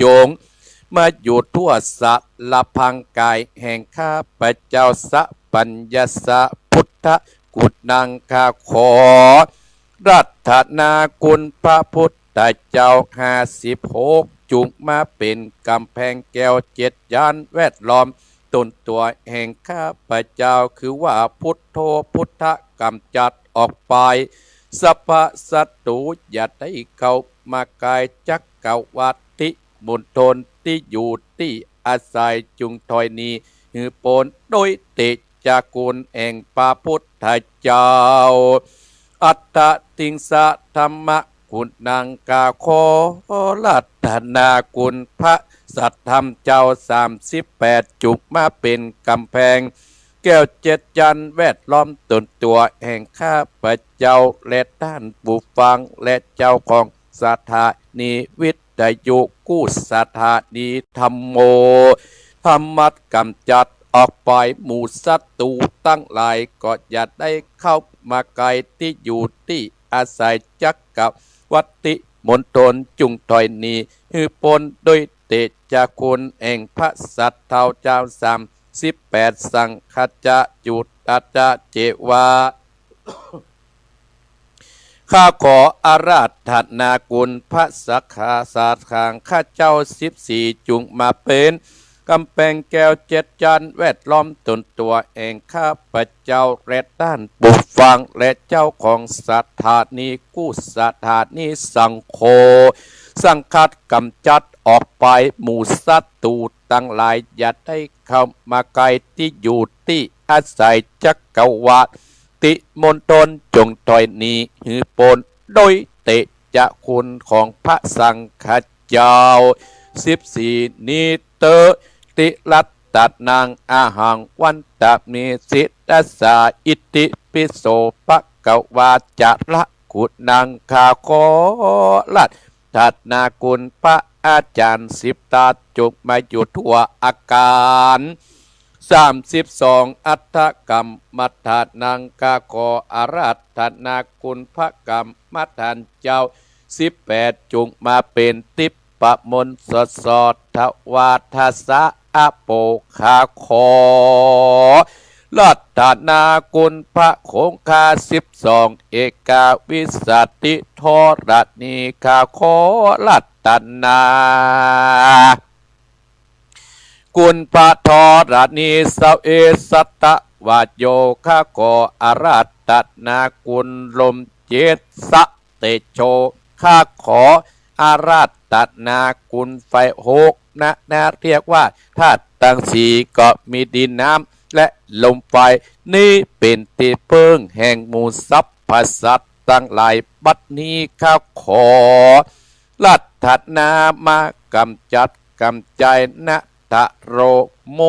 จงมาอยู่ทั่วสะละพังกายแห่งข้าพเจ้าสัพปัญญสะพุทธกุฎนังคาขอรัตนาคุณพระพุทธเจ้า56จุงมาเป็นกำแพงแก้ว7ย่านแวดล้อมตนตัวแห่งข้าพเจ้าคือว่าพุทโธพุทธกำจัดออกไปสัพพสัตตุอย่าได้เข้ามากายจักเกวัตติบุญทนที่อยู่ที่อาศัยจุงถอยนี้หือปนโดยเตจากุลแห่งพระพุทธเจ้าอัตตติงสะธรรมคุณนางกาโครัตนาคุณพระสัตธรรมเจ้า38จุกมาเป็นกำแพงแก้ว7จันแวดล้อมตนตัวแห่งข้าพเจ้าและท่านผู้ฟังและเจ้าของสถานีวิทยุกู้สถานีธรรมโมธรรมัดกำจัดออกไปหมู่ศัตรูตั้งหลายก็อย่าได้เข้ามาไกลที่อยู่ที่อาศัยจักกับวัติมณฑลจุงถอยนี้ฮือปนโดยเตจากคุณแห่งพระสัตว์เท้าเจ้า38สังฆจะจุดอาจาเจวาข้าขออาราธนาคุณพระสักขาสาขางข้าเจ้า14จุงมาเป็นกำแพงแก้ว7จันแวดล้อมตนตัวเองข้าพเจ้าและด้านบุฟังและเจ้าของสถานีกู้สถานีสังโฆสังคัดกำจัดออกไปหมู่ศัตรูตั้งหลายอย่าได้เข้ามาไกลที่อยู่ที่อาศัยจักรวาติมณฑลจงถอยนี้หือปนโดยเตจะคุณของพระสังฆเจ้า14นิเตติลัตตัดนางอาหังวันตะมีสิตาสาอิติปิโสปะกวาจะละกุนางคาโคลัดทัดนาคุณพระอาจารย์10ตาจุกมาอยู่ทั่วอาการ32อัตถกรรมมัทธานังกาโคอาราธนาคุณพระกรรมมัทธานเจ้า18จุงมาเป็นติปปะมนสดสดทวาทสะอโปคาขอลัตถนาคุณพระคงคา12เอกาวิสัตติทรณีคาขอลัตถนาคุณพระทรณีสเอสตะวาโยคาโกอาราตนาคุณลมเจตสะเตโชข้าขออาราตนาคุณไฟ6นะเรียกว่าธาตุทั้งสี่ก็มีดินน้ำและลมไฟนี่เป็นที่พึ่งแห่งหมู่สรรพสัตว์ทั้งหลายบัดนี้ข้าขอลัตถนามากำจัดกำใจนะทะโรโม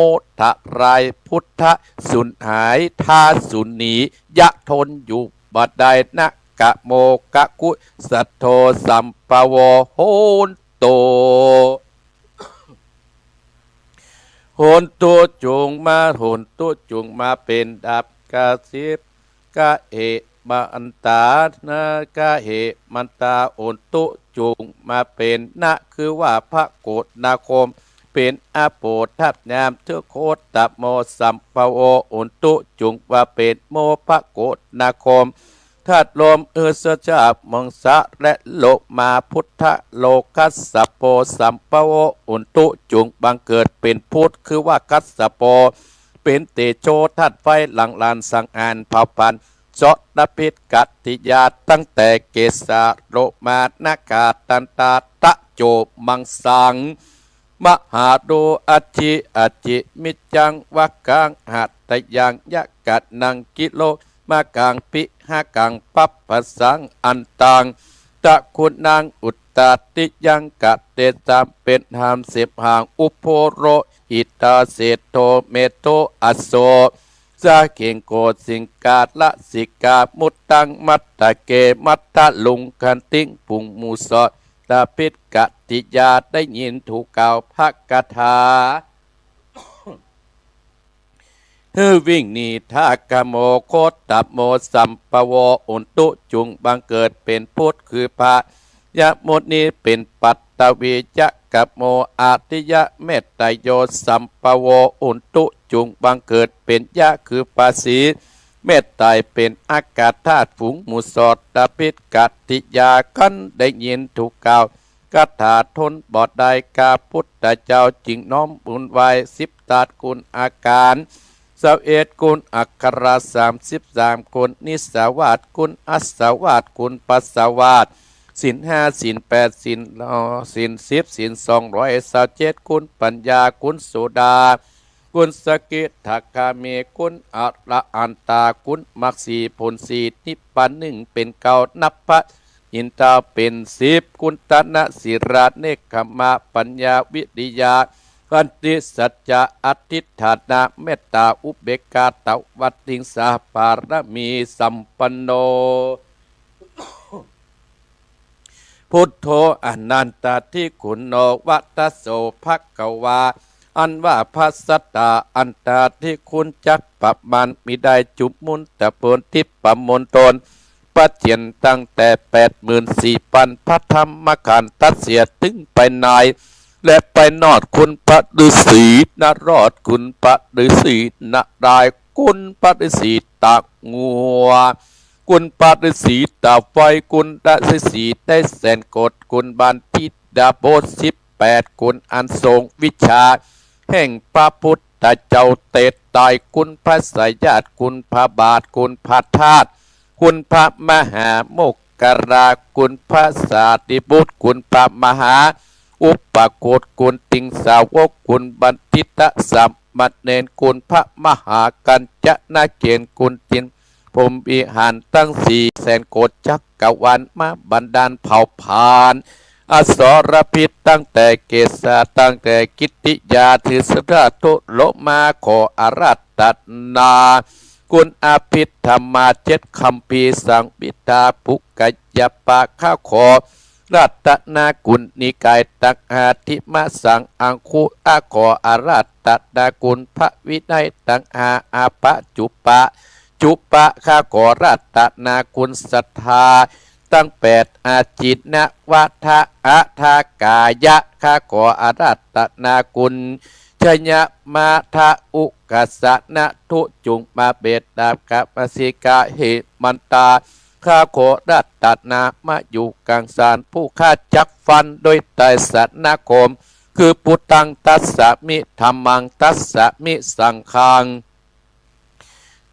ทะไรพุทธสุนหายทาสุนียะทนอยู่บัดใดนะกะโมกะกุสัทโธสัมปวโหนโตโหนตัวจุงมาโหนตัวจุงมาเป็นดับกาสิบกะเหมันตานากะเหมันตาโอนตุจุงมาเป็นนะคือว่าพระโกฏนาคมเป็นอาโปทับยามเทือโคตตโมสัมปโวอุนตุจุงว่าเป็นโมภโกฏนาคมธาตุลมสจาบมังสะและโลมาพุทธโลกัสสโปสัมปโวอุนตุจุงบังเกิดเป็นพุทธคือว่ากัสสโปเป็นเตโชธาตุไฟหลังลานสังอานเผาพันเจาะนพิษกัตติยาตั้งแต่เกสาโลมานากาตันตาตะโจมังสังมหาโดอจิอจิมิจังวักกังหัตตยังยะกัดนังกิโลมากังปิหากังปัปปะสังอันตังตะคุณนางอุตตติยังกัดเตตามเป็นหาม10ห่างอุโพโรหิตาเสโตเมโตอโสสาเก่งโกสิงกาละสิกามุตตังมัตตะเกมัตตะลุงคันติงปุงมูสอตาพิษกติยาได้ยินถูกกล่าวพระคาถาวิ่งหนีทากโมโคตโมสัมปวอุนตุจุงบังเกิดเป็นพุทธคือพระยะมุนีเป็นปัต ตวิยะกะโมอาติยะเมตตโยสัมปโวอุนตุจุงบังเกิดเป็นยะคือภาษีเมตไตรเป็นอากาศธาตุฝูงหมูสอดตะปิดกัตติยากันได้ยินถูกกล่าวกถาทนบอดได้กาพุทธเจ้าจิงน้อมบุญไว้10 ตาดกุลอาการ21 กุลอักขระ33 กุลนิสาวาสกุลอัสวาสกุลปัสสาวาสศีล5ศีล8ศีล10ศีล227กุลปัญญากุลโสดากุลสกิทาคาเมกุลอระอันตากุลมักสีผลสีนิพพานหนึ่งเป็นเก้านับพระอินทราเป็น10กุลตนะศิราเนกขมะปัญญาวิริยาขันติสัจจะอธิฐานะเมตตาอุเบกขาตวัตติงสาปารมีสัมปันโนพุทโธอนันตทิคุณโนวัตโสภควาอันว่าพระสัตตาอันตาที่คุณจักปะมันมิได้จุบมุนแต่ปนทิปะมนตนปัจเจียนตั้งแต่84,000พระธรรมขันธ์ตัดเสียถึงไปนายและไปนอดคุณพระฤาษีนรอดคุณพระฤาษีนรายคุณพระฤาษีตากงัวคุณพระฤาษีตาไฟคุณฤาษีได้แสนกดคุณบันทิดาโบ18คุณอันทรงวิชาแห่งพระพุทธเจ้าเตตตายคุณพระสายญาติคุณพระบาทคุณพระธาตุคุณพระมหาโมกขราคุณพระสารีบุตรคุณพระมหาอุปโกฏคุณติงสาวกคุณบันทิตสัมมัเนนคุณพระมหากัญจนาเกณฑ์คุณจินพรหมวิหารตั้ง400,000 โกฏจักกวาลมาบันดาลเผ่าพานอสรพิษตั้งแต่เกศาตั้งแต่กิตติยาทิสราตุโลมาขออาราตนากุณอาภิธรรมา7 คัมภีร์สังปิตาปุกกยปะข้าขอรัตนากุลนิกายตักอาทิมาสังอังคุอาขออาราตนากุลพระวินัยตังอาปะจุปะข้าขอรัตนากุลศรัทธาตั้ง8อาจิตนวัฏะอาทากายะข้าขออาราตนากุลชยมาทะอุกัสสะนะทุจุงมาเบดดาบกัปสิกาเหมันตาข้าขอรัตนามาอยู่กลางสารผู้ฆ่าจักฟันโดยไตรสัตนาคมคือพุทธังตัสสะมิธัมมังตัสสะมิสังฆัง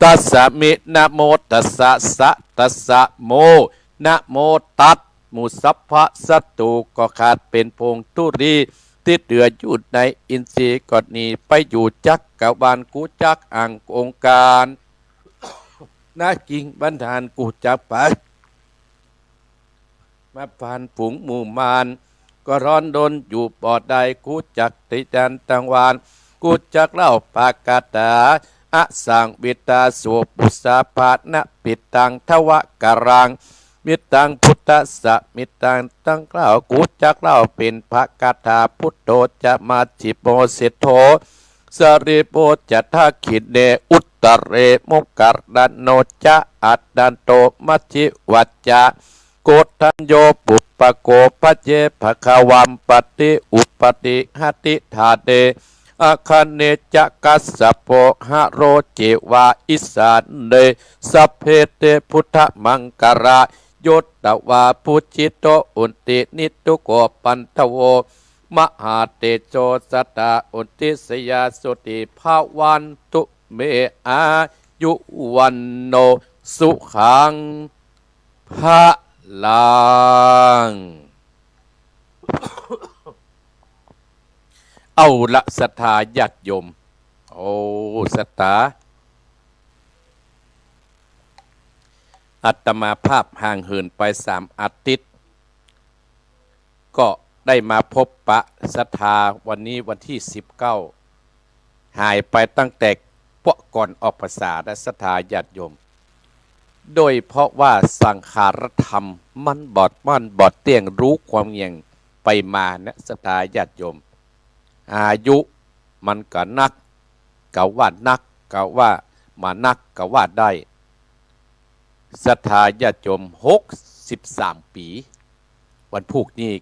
ตัสสะมินะโมตัสสะสะตัสสะโมนะโมตัสมุสัพพะสัตตุก็ขาดเป็นพงทุรีที่เดืออยู่ในอินทรีย์กฎนี้ไปอยู่จักกวาลกูจักอังองค์การนากิงบันทานกูจักไปมาผ่านฝูงหมู่มารก็ร้อนดนอยู่ปอดใดกูจักติจันตังวานกูจักเล่าปากาตาอะสังบิตาสุปุสาภานะปิตังทวะการังมิตังพุทธะมิตังตั้งกล่าวกูจักเล่าเป็นพระคาถาพุทโธจะมาจิโปเสโธสริโปจะทาขิเนอุตตเรมุกัรดันโนจะอัดดันโตมัจจิวัจจะโกตัญโยปุปปโกปัจเจภคะวัมปติอุปติหติธาเดอาคเนจกัสสะโปหะโรเจวาอิสานเนสัพเพเตพุทธมังกระโยตตวาปุจิโตอุนตินิตุโกปันทโวมหาเตโชสตาอุนติสยาสุติภาวันตุเมอายุวันโนสุขังพระลังเอาละศรัทธาญาติโยมโอ้ศรัทธาอาตมาภาพห่างเหินไป3 อาทิตย์ก็ได้มาพบปะศรัทธาวันนี้วันที่19หายไปตั้งแต่พวกก่อนออกภาษาและศรัทธาญาติโยมโดยเพราะว่าสังขารธรรมมันบอดเตี้ยงรู้ความเงียงไปมานะศรัทธาญาติโยมอายุมันก็นักกะว่านักกะว่ามานักกะว่าได้ศรัทธาญาติโยม63 ปีวันพุกนี้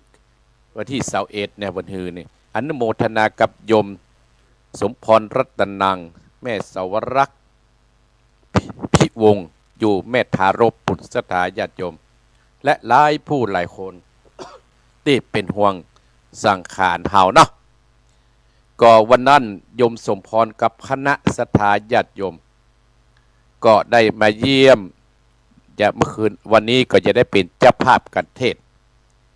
วันที่21เนี่ยวันฮือนี่อนุโมทนากับโยมสมพรรัตนังแม่สาวรักษ์พิวงศ์อยู่แม่ทารบปุตสถาญาติโยมและหลายผู้หลายคนที่เป็นห่วงสังขารเฮาเนาะก็วันนั้นโยมสมพรกับคณะสถาญาติโยมก็ได้มาเยี่ยมจะเมื่อคืนวันนี้ก็จะได้เป็นเจ้าภาพกันเทศ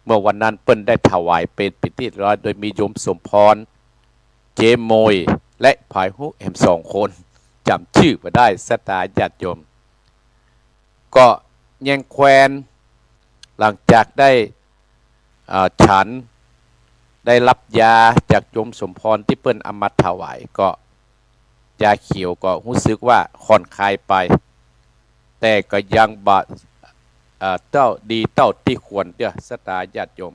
เมื่อวันนั้นเปิ้นได้ถวายเป็นพิธีร้อยโดยมีโยมสมพรเจมโมยและภายหุแหม2 คนจำชื่อมาได้สถาญาติโยมก็ยังแควนหลังจากได้ฉันได้รับยาจากโยมสมพรที่เปิ้นเอามาถวายก็ยาเขียวก็รู้สึกว่าค่อนคลายไปแต่ก็ยังบาเต้าดีเต้าที่ควรเด้อสถาญาติโยม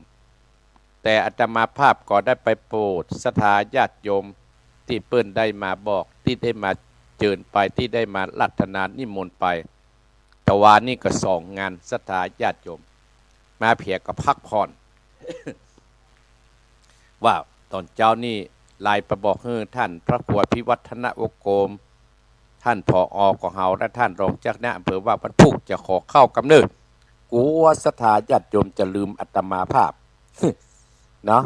แต่อาตมาภาพก็ได้ไปโปรดสถาญาติโยมที่เปิ้นได้มาบอกที่ได้มาเจิญไปที่ได้มารัตนานิมนต์ไปแต่วานี่ก็2 งานสถาญาติโยมมาเพียกับพักผ่อน ว่าตอนเจ้านี่ลายประบอกให้ท่านพระครูพิวัฒนวโกมท่านผอ.ของเฮาและท่านรองเจ้าคณะอำเภอว่าบรรพุกจะขอเข้ากำเนิดกลัวสถาญาติโยมจะลืมอาตมาภาพ เนาะ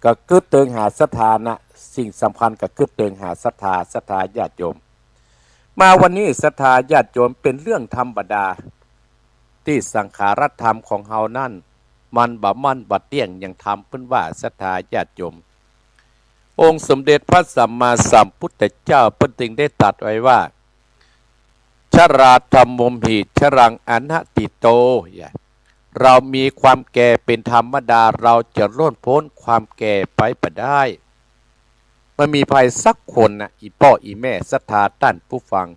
ก็กึดเติงหาสถานะสิ่งสำคัญก็กึดเติงหาสถาญาติโยมมาวันนี้สถาญาติโยมเป็นเรื่องธรรมดาที่สังขารธรรมของเฮานั่นมันบ่เที่ยงยังทำเพิ่นว่าสถาญาติโยมองค์สมเด็จพระสัมมาสัมพุทธเจ้าเพิ่นจึงได้ตรัสไว้ว่าชราธรรมมหิชรังอนัตติโตเรามีความแก่เป็นธรรมดาเราจะล่นพ้นความแก่ไปบ่ได้มันมีภัยสักคนนะอีพ่ออีแม่ศรัทธาท่านผู้ฟัง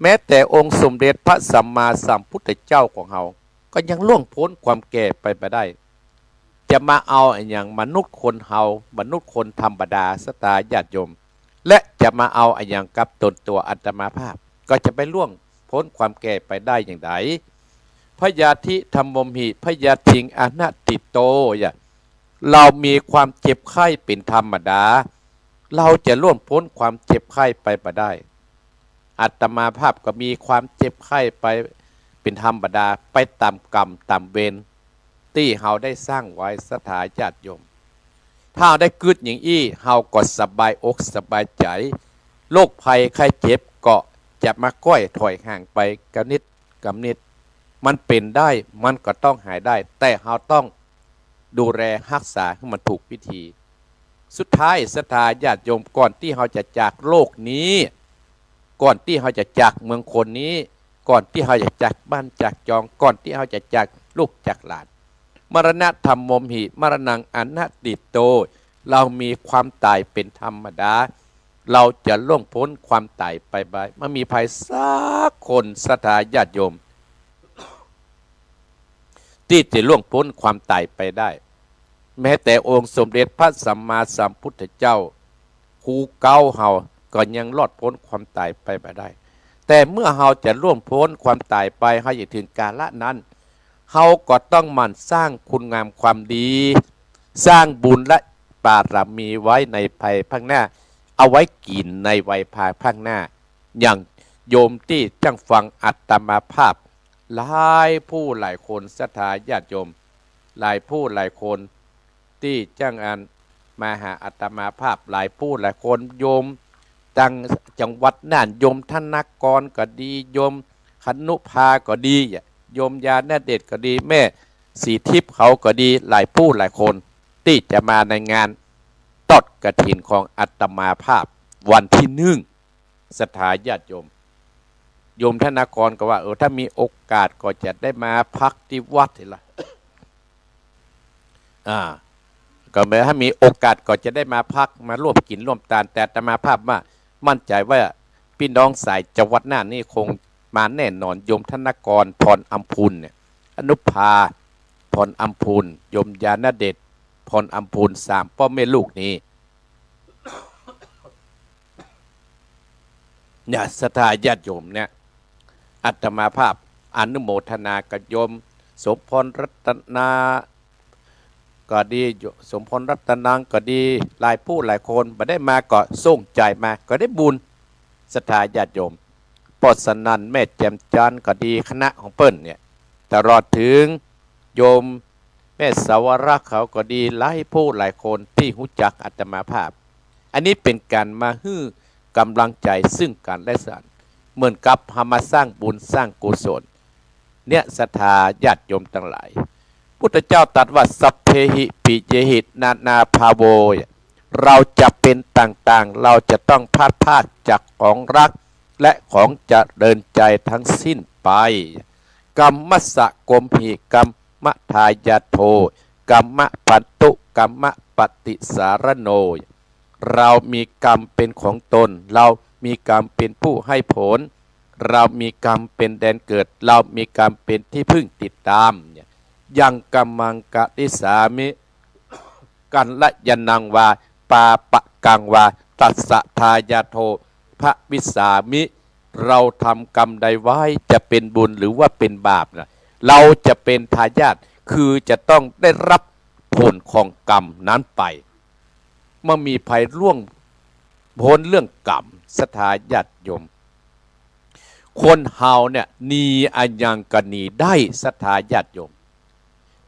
แม้แต่องค์สมเด็จพระสัมมาสัมพุทธเจ้าของเราก็ยังล่วงพ้นความแก่ไปบ่ได้จะมาเอาอย่างมนุษย์คนเฮามนุษย์คนธรรมดาสตาญาติโยมและจะมาเอาอย่างกับตนตัวอาตมาภาพก็จะไปล่วงพ้นความแก่ไปได้อย่างไรพยาธิธรรมมหิพยาธิงอนัตติโตเรามีความเจ็บไข้เป็นธรรมดาเราจะล่วงพ้นความเจ็บไข้ไปบ่ได้อาตมาภาพก็มีความเจ็บไข้ไปเป็นธรรมดาไปตามกรรมตามเวรที่เฮาได้สร้างไว้สถาญาติโยมถ้าได้กึดอย่างอี้เฮาก็สบายอกสบายใจโรคภัยไข้เจ็บก็จะมาก้อยถอยห่างไปกำนิดมันเป็นได้มันก็ต้องหายได้แต่เฮาต้องดูแลรักษาให้มันถูกวิธีสุดท้ายสถาญาติโยมก่อนที่เฮาจะจากโลกนี้ก่อนที่เฮาจะจากเมืองคนนี้ก่อนที่เฮาจะจากบ้านจากจองก่อนที่เฮาจะจากลูกจากหลานมรณะธรรมมหิมรณังอนัตติโตเรามีความตายเป็นธรรมดาเราจะล่วงพ้นความตายไปบ่มันมีภัยสักคนสถาญาติโยมที่จะล่วงพ้นความตายไปได้แม้แต่องค์สมเด็จพระสัมมาสัมพุทธเจ้าครูเก้าเฮาก็ยังรอดพ้นความตายไปบ่ได้แต่เมื่อเฮาจะล่วงพ้นความตายไปเฮาจะถึงกาลนั้นเฮาก็ต้องหมั่นสร้างคุณงามความดีสร้างบุญและบารมีไว้ในภายภาคหน้าเอาไว้กินในวัยภายภาคหน้าอย่างโยมที่จังฟังอาตมาภาพหลายผู้หลายคนศรัทธาญาติโยมหลายผู้หลายคนที่จังอันมาหาอาตมาภาพหลายผู้หลายคนโยมตั้งจังหวัดน่านโยมธนกรก็ดีโยมคนุภาก็ดีโยมยาณเดชก็ดีแม่สีทิพย์เขาก็ดีหลายผู้หลายคนที่จะมาในงานตอดกฐินของอาตมาภาพวันที่1สถาญาติโยมโยมธนกรก็ว่าถ้ามีโอกาสก็จะได้มาพักที่วัดนี่ล่ะ ก็แม้ถ้ามีโอกาสก็จะได้มาพักมาร่วมกินร่วมทานแต่อาตมาภาพว่ามั่นใจว่าพี่น้องสายจังหวัดน่านนี่คงมาแน่นอนโยมธนกรพรอัมพูนเนี่ยอนุภาพรอัมพูนโยมยาณเดชพรอัมพูน3พ่อแม่ลูกนี้เนี่ยศรัทธาญาติโยมเนี่ยอาตมาภาพอนุโมทนากับโยมสมพรรัตนา ก็ดีสมพลรัตนังก็ดีหลายผู้หลายคนมาได้มาก็ส่งใจมาก็ได้บุญศรัทธาญาติโยมปอดสนันแม่แจ่มจันก็ดีคณะของเปิ้นเนี่ยตลอดถึงโยมแม่สาวรักษ์เขาก็ดีหลายผู้หลายคนที่รู้จักอาตมาภาพอันนี้เป็นการมาฮื้อกำลังใจซึ่งกันและกันเหมือนกับทำมาสร้างบุญสร้างกุศลเนี่ยศรัทธาญาติโยมทั้งหลายพุทธเจ้าตรัสว่าสัพเพหิปิเยหินานาภาโวเราจะเป็นต่างๆเราจะต้องพลาดพลาดจากของรักและของจะเดินใจทั้งสิ้นไปกัมมัสสะกมหิกัมมะทายาโทกัมมะปันตุกัมมะปฏิสารโนเรามีกรรมเป็นของตนเรามีกรรมเป็นผู้ให้ผลเรามีกรรมเป็นแดนเกิดเรามีกรรมเป็นที่พึ่งติดตามยังกัมมังกะติสามิกันละยนังวาปาปะกังวาตัสสะทายาโทพระวิสามิเราทำกรรมใดไว้จะเป็นบุญหรือว่าเป็นบาปนะเราจะเป็นทายาทคือจะต้องได้รับผลของกรรมนั้นไปเมื่อมีภัยร่วงพ้นเรื่องกรรมศรัทธาญาติโยมคนเฮาเนี่ยหนีอันยังก็หนีได้ศรัทธาญาติโยม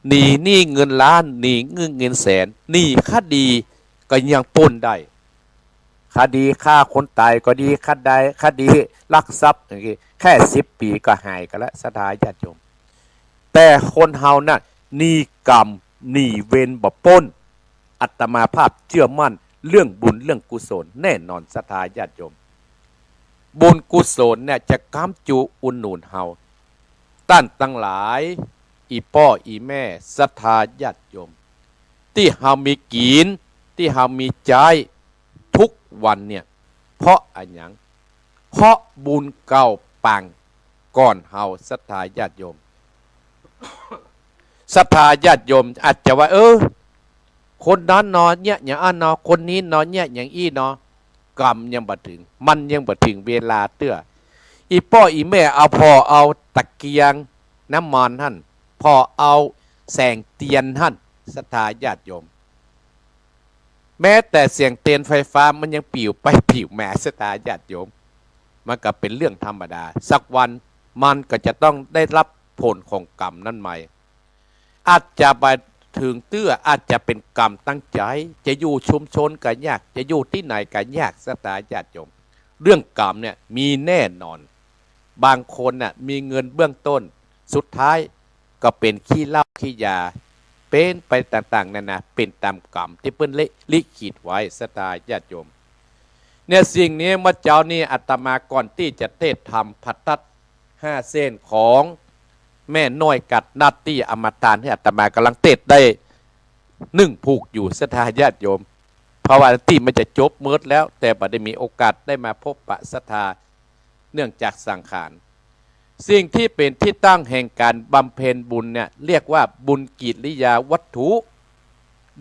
หนีหนี้เงินล้านหนีเงินแสนหนีคดีก็ยังปล้นได้คดีฆ่าคนตายก็ดีคดีลักทรัพย์อย่างนี้แค่10 ปีก็หายกันแล้วศรัทธาญาติโยมแต่คนเฮาน่ะหนีกรรมหนีเวรบ่ปล้นอาตมาภาพเชื่อมั่นเรื่องบุญเรื่องกุศลแน่นอนศรัทธาญาติโยมบุญกุศลเนี่ยจะค้ำจุอุนหนุนเฮาต้านตั้งหลายอีพ่ออีแม่ศรัทธาญาติโยมที่เฮามีกินที่เฮามีใจทุกวันเนี่ยเพราะอะไรอย่างเพราะบุญเก่าปังก่อนเฮาศรัทธาญาติโยมศรัทธาญาติโยมอาจจะว่าคนนั้นนอนเนี่ยอย่างอันนอคนนี้นอนเนี่ยอย่างอี้นอกรรมยังบ่ถึงมันยังบ่ถึงเวลาเตื้ออีพ่ออีแม่เอาพอเอาตะเกียงน้ำมันท่านพอเอาแสงเทียนท่านศรัทธาญาติโยมแม้แต่เสียงเตียนไฟฟ้ามันยังปิวไปปิวแม่ศรัทธาญาติโยมมันก็เป็นเรื่องธรรมดาสักวันมันก็จะต้องได้รับผลของกรรมนั่นไหมอาจจะไปถึงเตื้ออาจจะเป็นกรรมตั้งใจจะอยู่ชุมชนกันยากจะอยู่ที่ไหนกันยากศรัทธาญาติโยมเรื่องกรรมเนี่ยมีแน่นอนบางคนน่ะมีเงินเบื้องต้นสุดท้ายก็เป็นขี้เหล้าขี้ยาเป็นไปต่างๆนั่นนะเป็นตามกรรมที่เปิ้นลิขิตไว้ศรัทธาญาติโยมเนี่ยสิ่งนี้เมื่อเจ้านี่อาตมาก่อนที่จะเทศธรรมพัทธัส5 เส้นของแม่น้อยกัดนัดที่อมตะที่อาตมากำลังเทศได้1 ผูกอยู่ศรัทธาญาติโยมเพราะว่าที่มันจะจบเมิดแล้วแต่บ่ได้มีโอกาสได้มาพบปะศรัทธาเนื่องจากสังขารสิ่งที่เป็นที่ตั้งแห่งการบำเพ็ญบุญเนี่ยเรียกว่าบุญกิริยาวัตถุ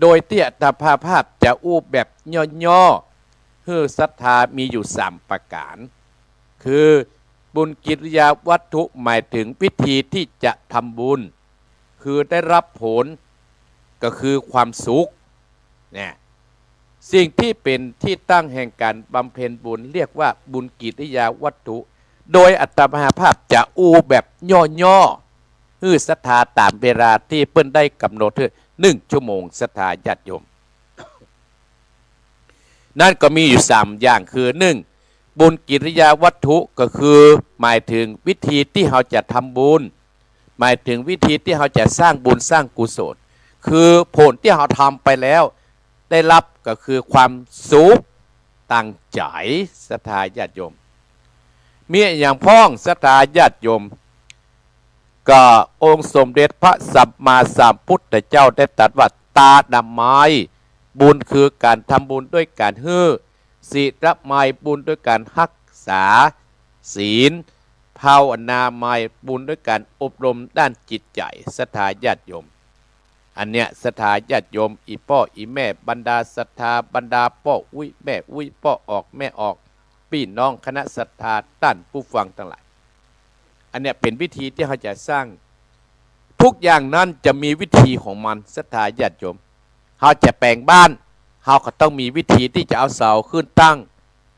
โดยที่อัตภาพจะอู้แบบย่อๆคือศรัทธามีอยู่3 ประการคือบุญกิริยาวัตถุหมายถึงวิธีที่จะทำบุญคือได้รับผลก็คือความสุขเนี่ยสิ่งที่เป็นที่ตั้งแห่งการบำเพ็ญบุญเรียกว่าบุญกิริยาวัตถุโดยอัตภาพจะอู้แบบย่อๆคือศรัทธาตามเวลาที่เปิ้นได้กำหนดคือ1 ชั่วโมงศรัทธาญาติโยมนั่นก็มีอยู่3 อย่างคือ1บุญกิริยาวัตถุก็คือหมายถึงวิธีที่เราจะทำบุญหมายถึงวิธีที่เราจะสร้างบุญสร้างกุศลคือผลที่เราทำไปแล้วได้รับก็คือความสุขตั้งใจศรัทธาญาติโยมมีอย่างพ้องศรัทธาญาติโยมก็องค์สมเด็จพระสัมมาสัมพุทธเจ้าได้ตรัสว่าตาดำไม้บุญคือการทำบุญด้วยการฮื้อศีลไม้บุญด้วยการรักษาศีลภาวนาไม้บุญด้วยการอบรมด้านจิตใจศรัทธาญาติโยมอันเนี้ยศรัทธาญาติโยมอีพ่ออีแม่บรรดาศรัทธาบรรดาพ่ออุ้ยแม่อุ้ยพ่อออกแม่ออกพี่น้องคณะศรัทธาต้านผู้ฟังทั้งหลายอันเนี้ยเป็นวิธีที่เขาจะสร้างทุกอย่างนั้นจะมีวิธีของมันศรัทธาญาติโยม เขาจะแปลงบ้านเขาก็ต้องมีวิธีที่จะเอาเสาขึ้นตั้ง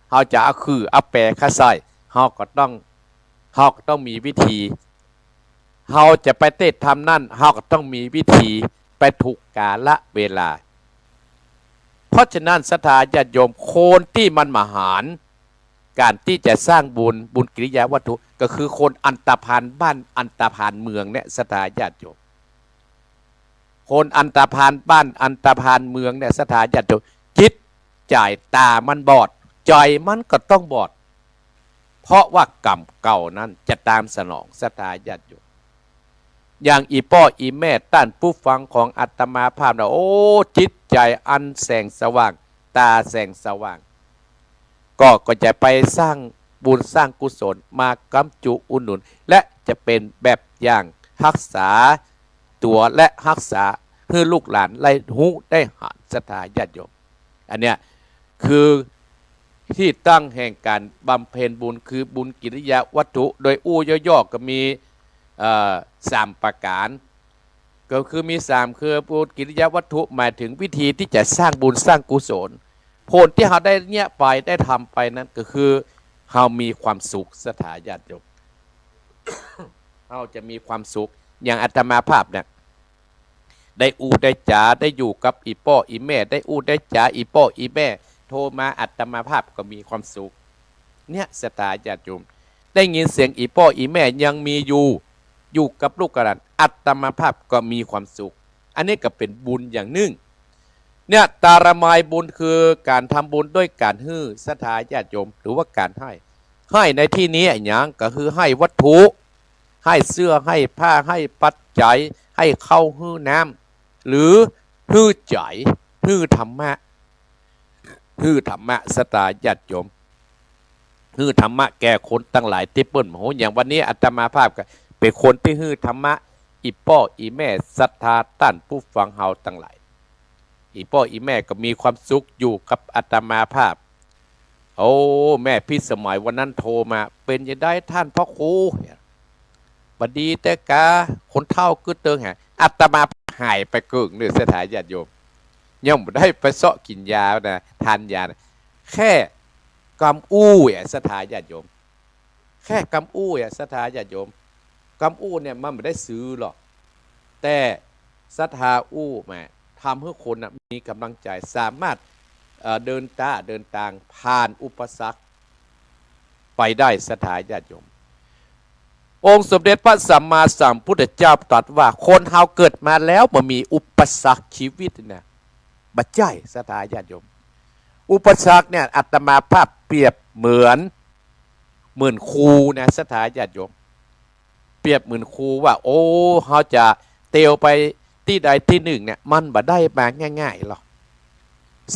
เขาจะเอาคือเอาแปลงข้าใส่เขาก็ต้องมีวิธีเขาจะไปเต้นทำนั่นเขาก็ต้องมีวิธีไปถูกกาลเวลาเพราะฉะนั้นศรัทธาญาติโยมโคนที่มันมหารการที่จะสร้างบุญกิริยาวัตถุก็คือคนอันตพานบ้านอันตพานเมืองเนี่ยศรัทธาญาติโยมคนอันตพานบ้านอันตพานเมืองเนี่ยศรัทธาญาติโยมจิตใจตามันบอดใจมันก็ต้องบอดเพราะว่ากรรมเก่านั้นจะตามสนองศรัทธาญาติโยมอย่างอีพ่ออีแม่ต้านผู้ฟังของอาตมาภาพนะโอ้จิตใจอันแสงสว่างตาแสงสว่างก็จะไปสร้างบุญสร้างกุศลมากำจุอุดหนุนและจะเป็นแบบอย่างรักษาตัวและรักษาเพื่อลูกหลานไล่หูได้หาศรัทธาญาติโยมอันเนี้ยคือที่ตั้งแห่งการบำเพ็ญบุญคือบุญกิริยาวัตถุโดยอู้ย่อๆก็มี3 ประการก็คือมี3คือบุญกิริยาวัตถุหมายถึงวิธีที่จะสร้างบุญสร้างกุศลผลที่เราได้เนี่ยไปได้ทำไปนั้นก็คือเรามีความสุขศรัทธาญาติโยม เราจะมีความสุขอย่างอาตมาภาพเนี่ยได้อู้ได้จ๋าได้อยู่กับอีพ่ออีแม่ได้อู้ได้จ๋าอีพ่ออีแม่โทรมาอาตมาภาพก็มีความสุขเนี่ยศรัทธาญาติโยมได้ยินเสียงอีพ่ออีแม่ยังมีอยู่กับลูกกระดานอาตมาภาพก็มีความสุขอันนี้ก็เป็นบุญอย่างหนึ่งเนี่ยตารมายบุญคือการทำบุญด้วยการให้ศรัทธาญาติโยมหรือว่าการให้ในที่นี้อย่างก็คือให้วัตถุให้เสื้อให้ผ้าให้ปัจจัยให้เข้าให้น้ำหรือให้ใจให้ธรรมะศรัทธาญาติโยมให้ธรรมะแก่คนตั้งหลายที่เปิ้นโหอย่างวันนี้อาตมาภาพก็เป็นคนที่ให้ธรรมะอีพ่ออีแม่ศรัทธาต้านผู้ฟังเฮาตั้งหลายอีพ่ออีแม่ก็มีความสุขอยู่กับอาตมาภาพโอ้แม่พี่สมัยวันนั้นโทรมาเป็นยังได้ท่านพ่อครูบัดดีแต่กาคนเฒ่าก็เติงหาอาตมาหายไปเกิงเนื้อสถานญาติโยมยังไม่ได้ไปเสาะกินยานะทานยานะแค่กำอู้สถานญาติโยมแค่กำอู้สถานญาติโยมกำอู้เนี่ยมันไม่ได้ซื้อหรอกแต่ศรัทธาอู้แม่ทำให้คนมีกำลังใจสามารถเดินทางผ่านอุปสรรคไปได้ศรัทธาญาติโยมองค์สมเด็จพระสัมมาสัมพุทธเจ้าตรัสว่าคนเฮาเกิดมาแล้วมันมีอุปสรรคชีวิตเนี่ยบัจจัยศรัทธาญาติโยมอุปสรรคเนี่ยอาตมาภาพเปรียบเหมือนครูนะศรัทธาญาติโยมเปรียบเหมือนครูว่าโอ้เฮาจะเตียวไปที่ใดที่หนึ่งเนี่ยมันบ่ได้มาง่ายๆหรอก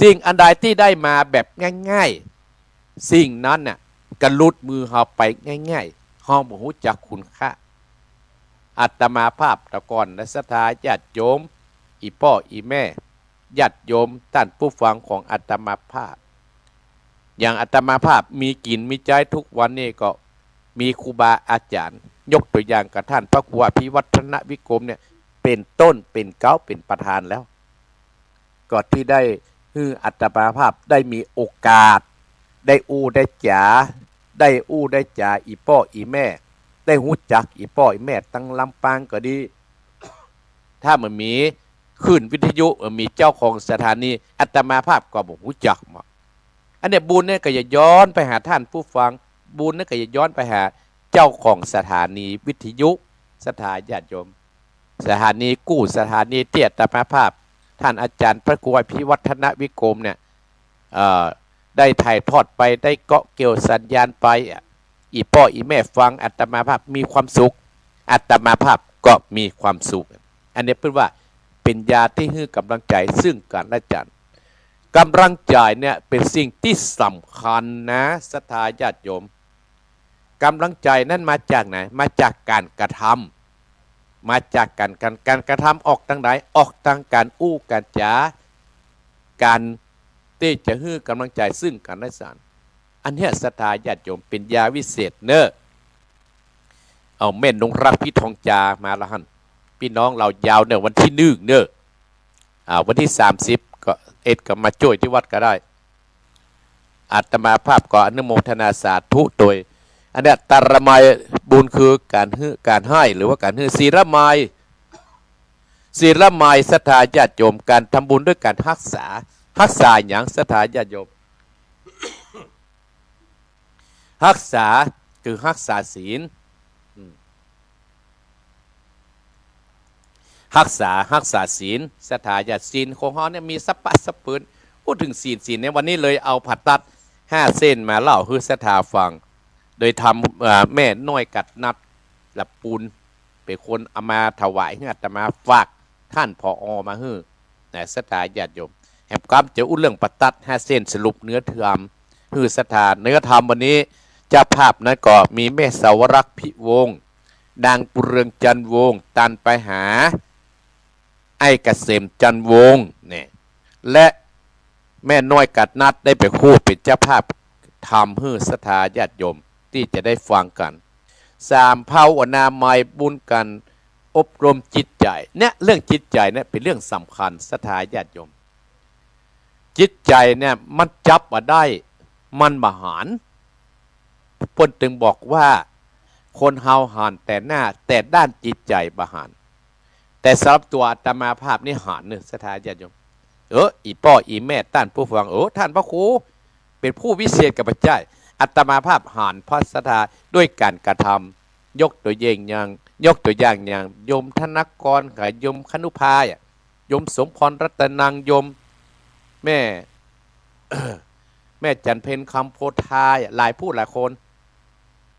สิ่งอันใดที่ได้มาแบบง่ายๆสิ่งนั้นน่ะกระลุดมือเฮาไปง่ายๆเฮาบ่รู้จักคุณค่าอาตมาภาพตะก่อนและศรัทธาญาติโยมอีพ่ออีแม่ญาติโยมท่านผู้ฟังของอาตมาภาพอย่างอาตมาภาพมีกินมีใจทุกวันนี้ก็มีครูบาอาจารย์ยกตัวอย่างกับท่านพระครูอภิวัฒนวิกรมเนี่ยเป็นต้นเป็นเก้าเป็นประธานแล้วก็ที่ได้คืออาตมาภาพได้มีโอกาสได้อู้ได้จ๋าได้อู้ได้จ๋าอีพ่ออีแม่ได้หูจักอีพ่ออีแม่ตั้งลำปางก็ดีถ้ามันมีขึ้นวิทยุมีเจ้าของสถานีอาตมาภาพก็บอกหูจักมาอันนี้บุญเนี่ยก็จะย้อนไปหาท่านผู้ฟังบุญเนี่ยก็จะย้อนไปหาเจ้าของสถานีวิทยุสถาญาติโยมสถานีกู้สถานีเตี้ยอาตมาภาพท่านอาจารย์พระครูอภิวัฒนวิกรมเนี่ยได้ถ่ายทอดไปได้เกาะเกี่ยวสัญญาณไปอีพ่ออีแม่ฟังอาตมาภาพมีความสุขอาตมาภาพก็มีความสุขอันนี้เพื่อว่าเป็นยาที่ให้กำลังใจซึ่งกันและกันกำลังใจเนี่ยเป็นสิ่งที่สำคัญนะศรัทธาญาติโยมกำลังใจนั้นมาจากไหนมาจากการกระทำมาจากการกระทำออกทางไหนออกทางการอู้การจ๋าการที่จะให้กำลังใจซึ่งกันและกันอันนี้ศรัทธาญาติโยมเป็นยาวิเศษเนอะเอาแม่นงรักพี่ทองจามาละหันพี่น้องเรายาวเนอะวันที่1เนอะ วันที่30ก็ก็มาช่วยที่วัดก็ได้อาตมาภาพก็อนุโมทนาสาธุโดยอันนี้ตรมัยบุญคือการให้หรือว่าการศีลไมยศรัทธาญาติโยมการทำบุญด้วยการรักษาอย่างศรัทธาญาติโยมรักษาคือรักษาศีลรักษาศีลศรัทธาญาติศีลของเขาเนี่ยมีสัพพะสัพปืนพูดถึงศีลในวันนี้เลยเอาผัดตัด5 เส้นมาเล่าคือศรัทธาฟังโดยทำแม่น้อยกัดนัดหลับปูนเป็นคนเอามาถวายให้อาตมาฝากท่านพอมาฮื้อนะศรัทธาญาติโยมแห่งกรรมจะอุ้นเรื่องปัตตัด5 เส้นสรุปเนื้อธรรมฮื้อศรัทธาเนื้อธรรมวันนี้เจ้าภาพนั้นก็มีแม่สาวรักษ์พิวงศ์นางปุเรืองจันวงศ์ตันไปหาไอ้เกษมจันวงศ์เนี่ยและแม่น้อยกัดนัดได้ไปคู่เป็นเจ้าภาพทำฮื้อศรัทธาญาติโยมที่จะได้ฟังกัน3ภาวนาไมยบุญกันอบรมจิตใจเนี่ยเรื่องจิตใจเนี่ยเป็นเรื่องสำคัญศรัทธาญาติโยมจิตใจเนี่ยมันจับมาได้มันมหารพนถึงบอกว่าคนเฮาหันแต่หน้าแต่ด้านจิตใจบหารแต่สำหรับตัวอาตมาภาพนี่หันเนี่ยศรัทธาญาติโยมอีพ่ออีแม่ต้านผู้ฟังท่านพระครูเป็นผู้วิเศษกับพระเจ้าอาตมาภาพหันพระศรัทธาด้วยการกระทำยกตัวอย่างโยมธนกรกับโยมคณุพายโยมสมพรรัตนังโยมแม่ แม่จันเพนคำโพธาหลายผู้หลายคน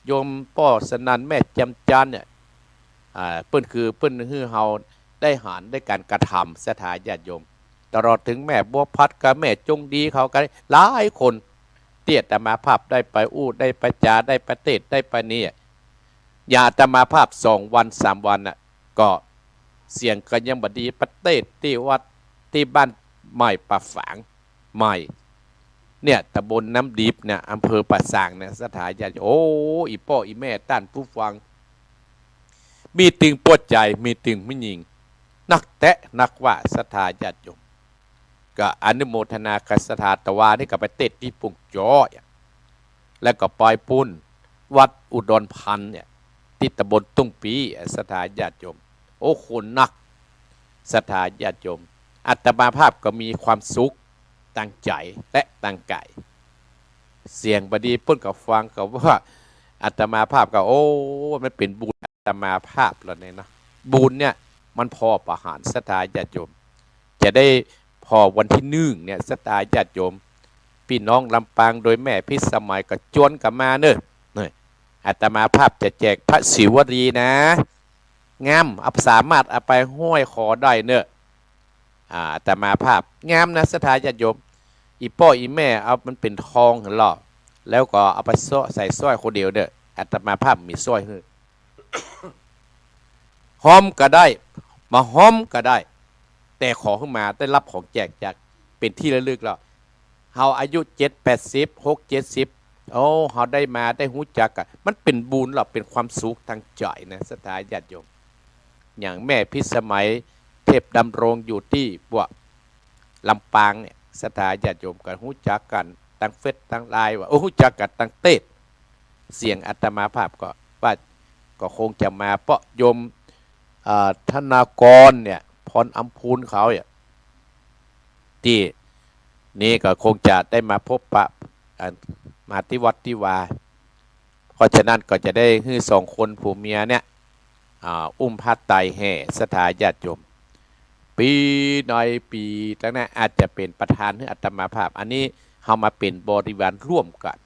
โยมป้อสนันแม่จำจันเนี่ยเปิ้นฮือเฮาได้หารได้การกระทำศรัทธาญาติโยมตลอดถึงแม่บัวพัดกับแม่จงดีเขากันหลายคนเตี้ยแต่มาภาพได้ไปได้ไปจาได้ประเทศได้ไปนี่อย่าแต่มาภาพ2 วัน3 วันน่ะก็เสียงกันยังบดีประเทศที่วัดที่บ้านใหม่ป่าฝางใหม่เนี่ยตำบลน้ำดิบเนี่ยอำเภอป่าสางเนี่ยศรัทธาญาติอีพ่ออีแม่ต้านผู้ฟังมีตึงปวดใจมีตึงไม่ยิงนักแตะนักว่าศรัทธาญาติโยมก็อนุโมทนากับศรัทธาตะวานี่กับไปเตะที่ปุ่งจ้อแล้วก็ปล่อยปุ้นวัดอุดรพันธ์เนี่ยที่ตำบลตุ้งปีศรัทธาญาติโยมคนนักศรัทธาญาติโยมอาตมาภาพก็มีความสุขตั้งใจและตั้งกายเสียงบดีปุ้นกับฟังกับว่าอาตมาภาพก็มันเป็นบุญอาตมาภาพแล้วเนี่ยนะบุญเนี่ยมันพอประหารศรัทธาญาติโยมจะได้พอวันที่1เนี่ยศรัทธาญาติโยมพี่น้องลำปางโดยแม่พิสมัยก็จวนกับมาเนอะอาตมาภาพจะแจกพระศิวลีนะงามสามารถเอาไปห้อยคอได้เนอะอาตมาภาพงามนะศรัทธาญาติโยมอีพ่ออีแม่เอามันเป็นทองหล่อแล้วก็เอาไปใส่สร้อยคนเดียวเนอะอาตมาภาพมีสร้อยให้ห้อมก็ได้มาห้อมก็ได้แต่ขอขึ้นมาได้รับของแจกจากเป็นที่ระลึกแล้วเฮาอายุ7-80 6-70เฮาได้มาได้หู้จักกันมันเป็นบุญหรอเป็นความสุขทางใจนะศรัทธาญาติโยมอย่างแม่พิสมัยเทพดำรงอยู่ที่พวกลำปางเนี่ยศรัทธาญาติโยมกันหู้จักกันตั้งเฟซตั้งไลน์ว่าหู้จักกันตั้งเตศเสียงอาตมาภาพก็ว่าก็คงจะมาเพราะโยมธนากรเนี่ยพรอัมพูนเขาเนี่ยที่นี่ก็คงจะได้มาพบปะมาที่วัดที่วาเพราะฉะนั้นก็จะได้ฮื้อ2 คนผัวเมียเนี่ยอุ้มผ้าไตรแห่ศรัทธาญาติโยมปีหน่อยปีตั้งนั้นอาจจะเป็นประธานให้อาตมาภาพอันนี้เฮามาเป็นบริวารร่วมกัน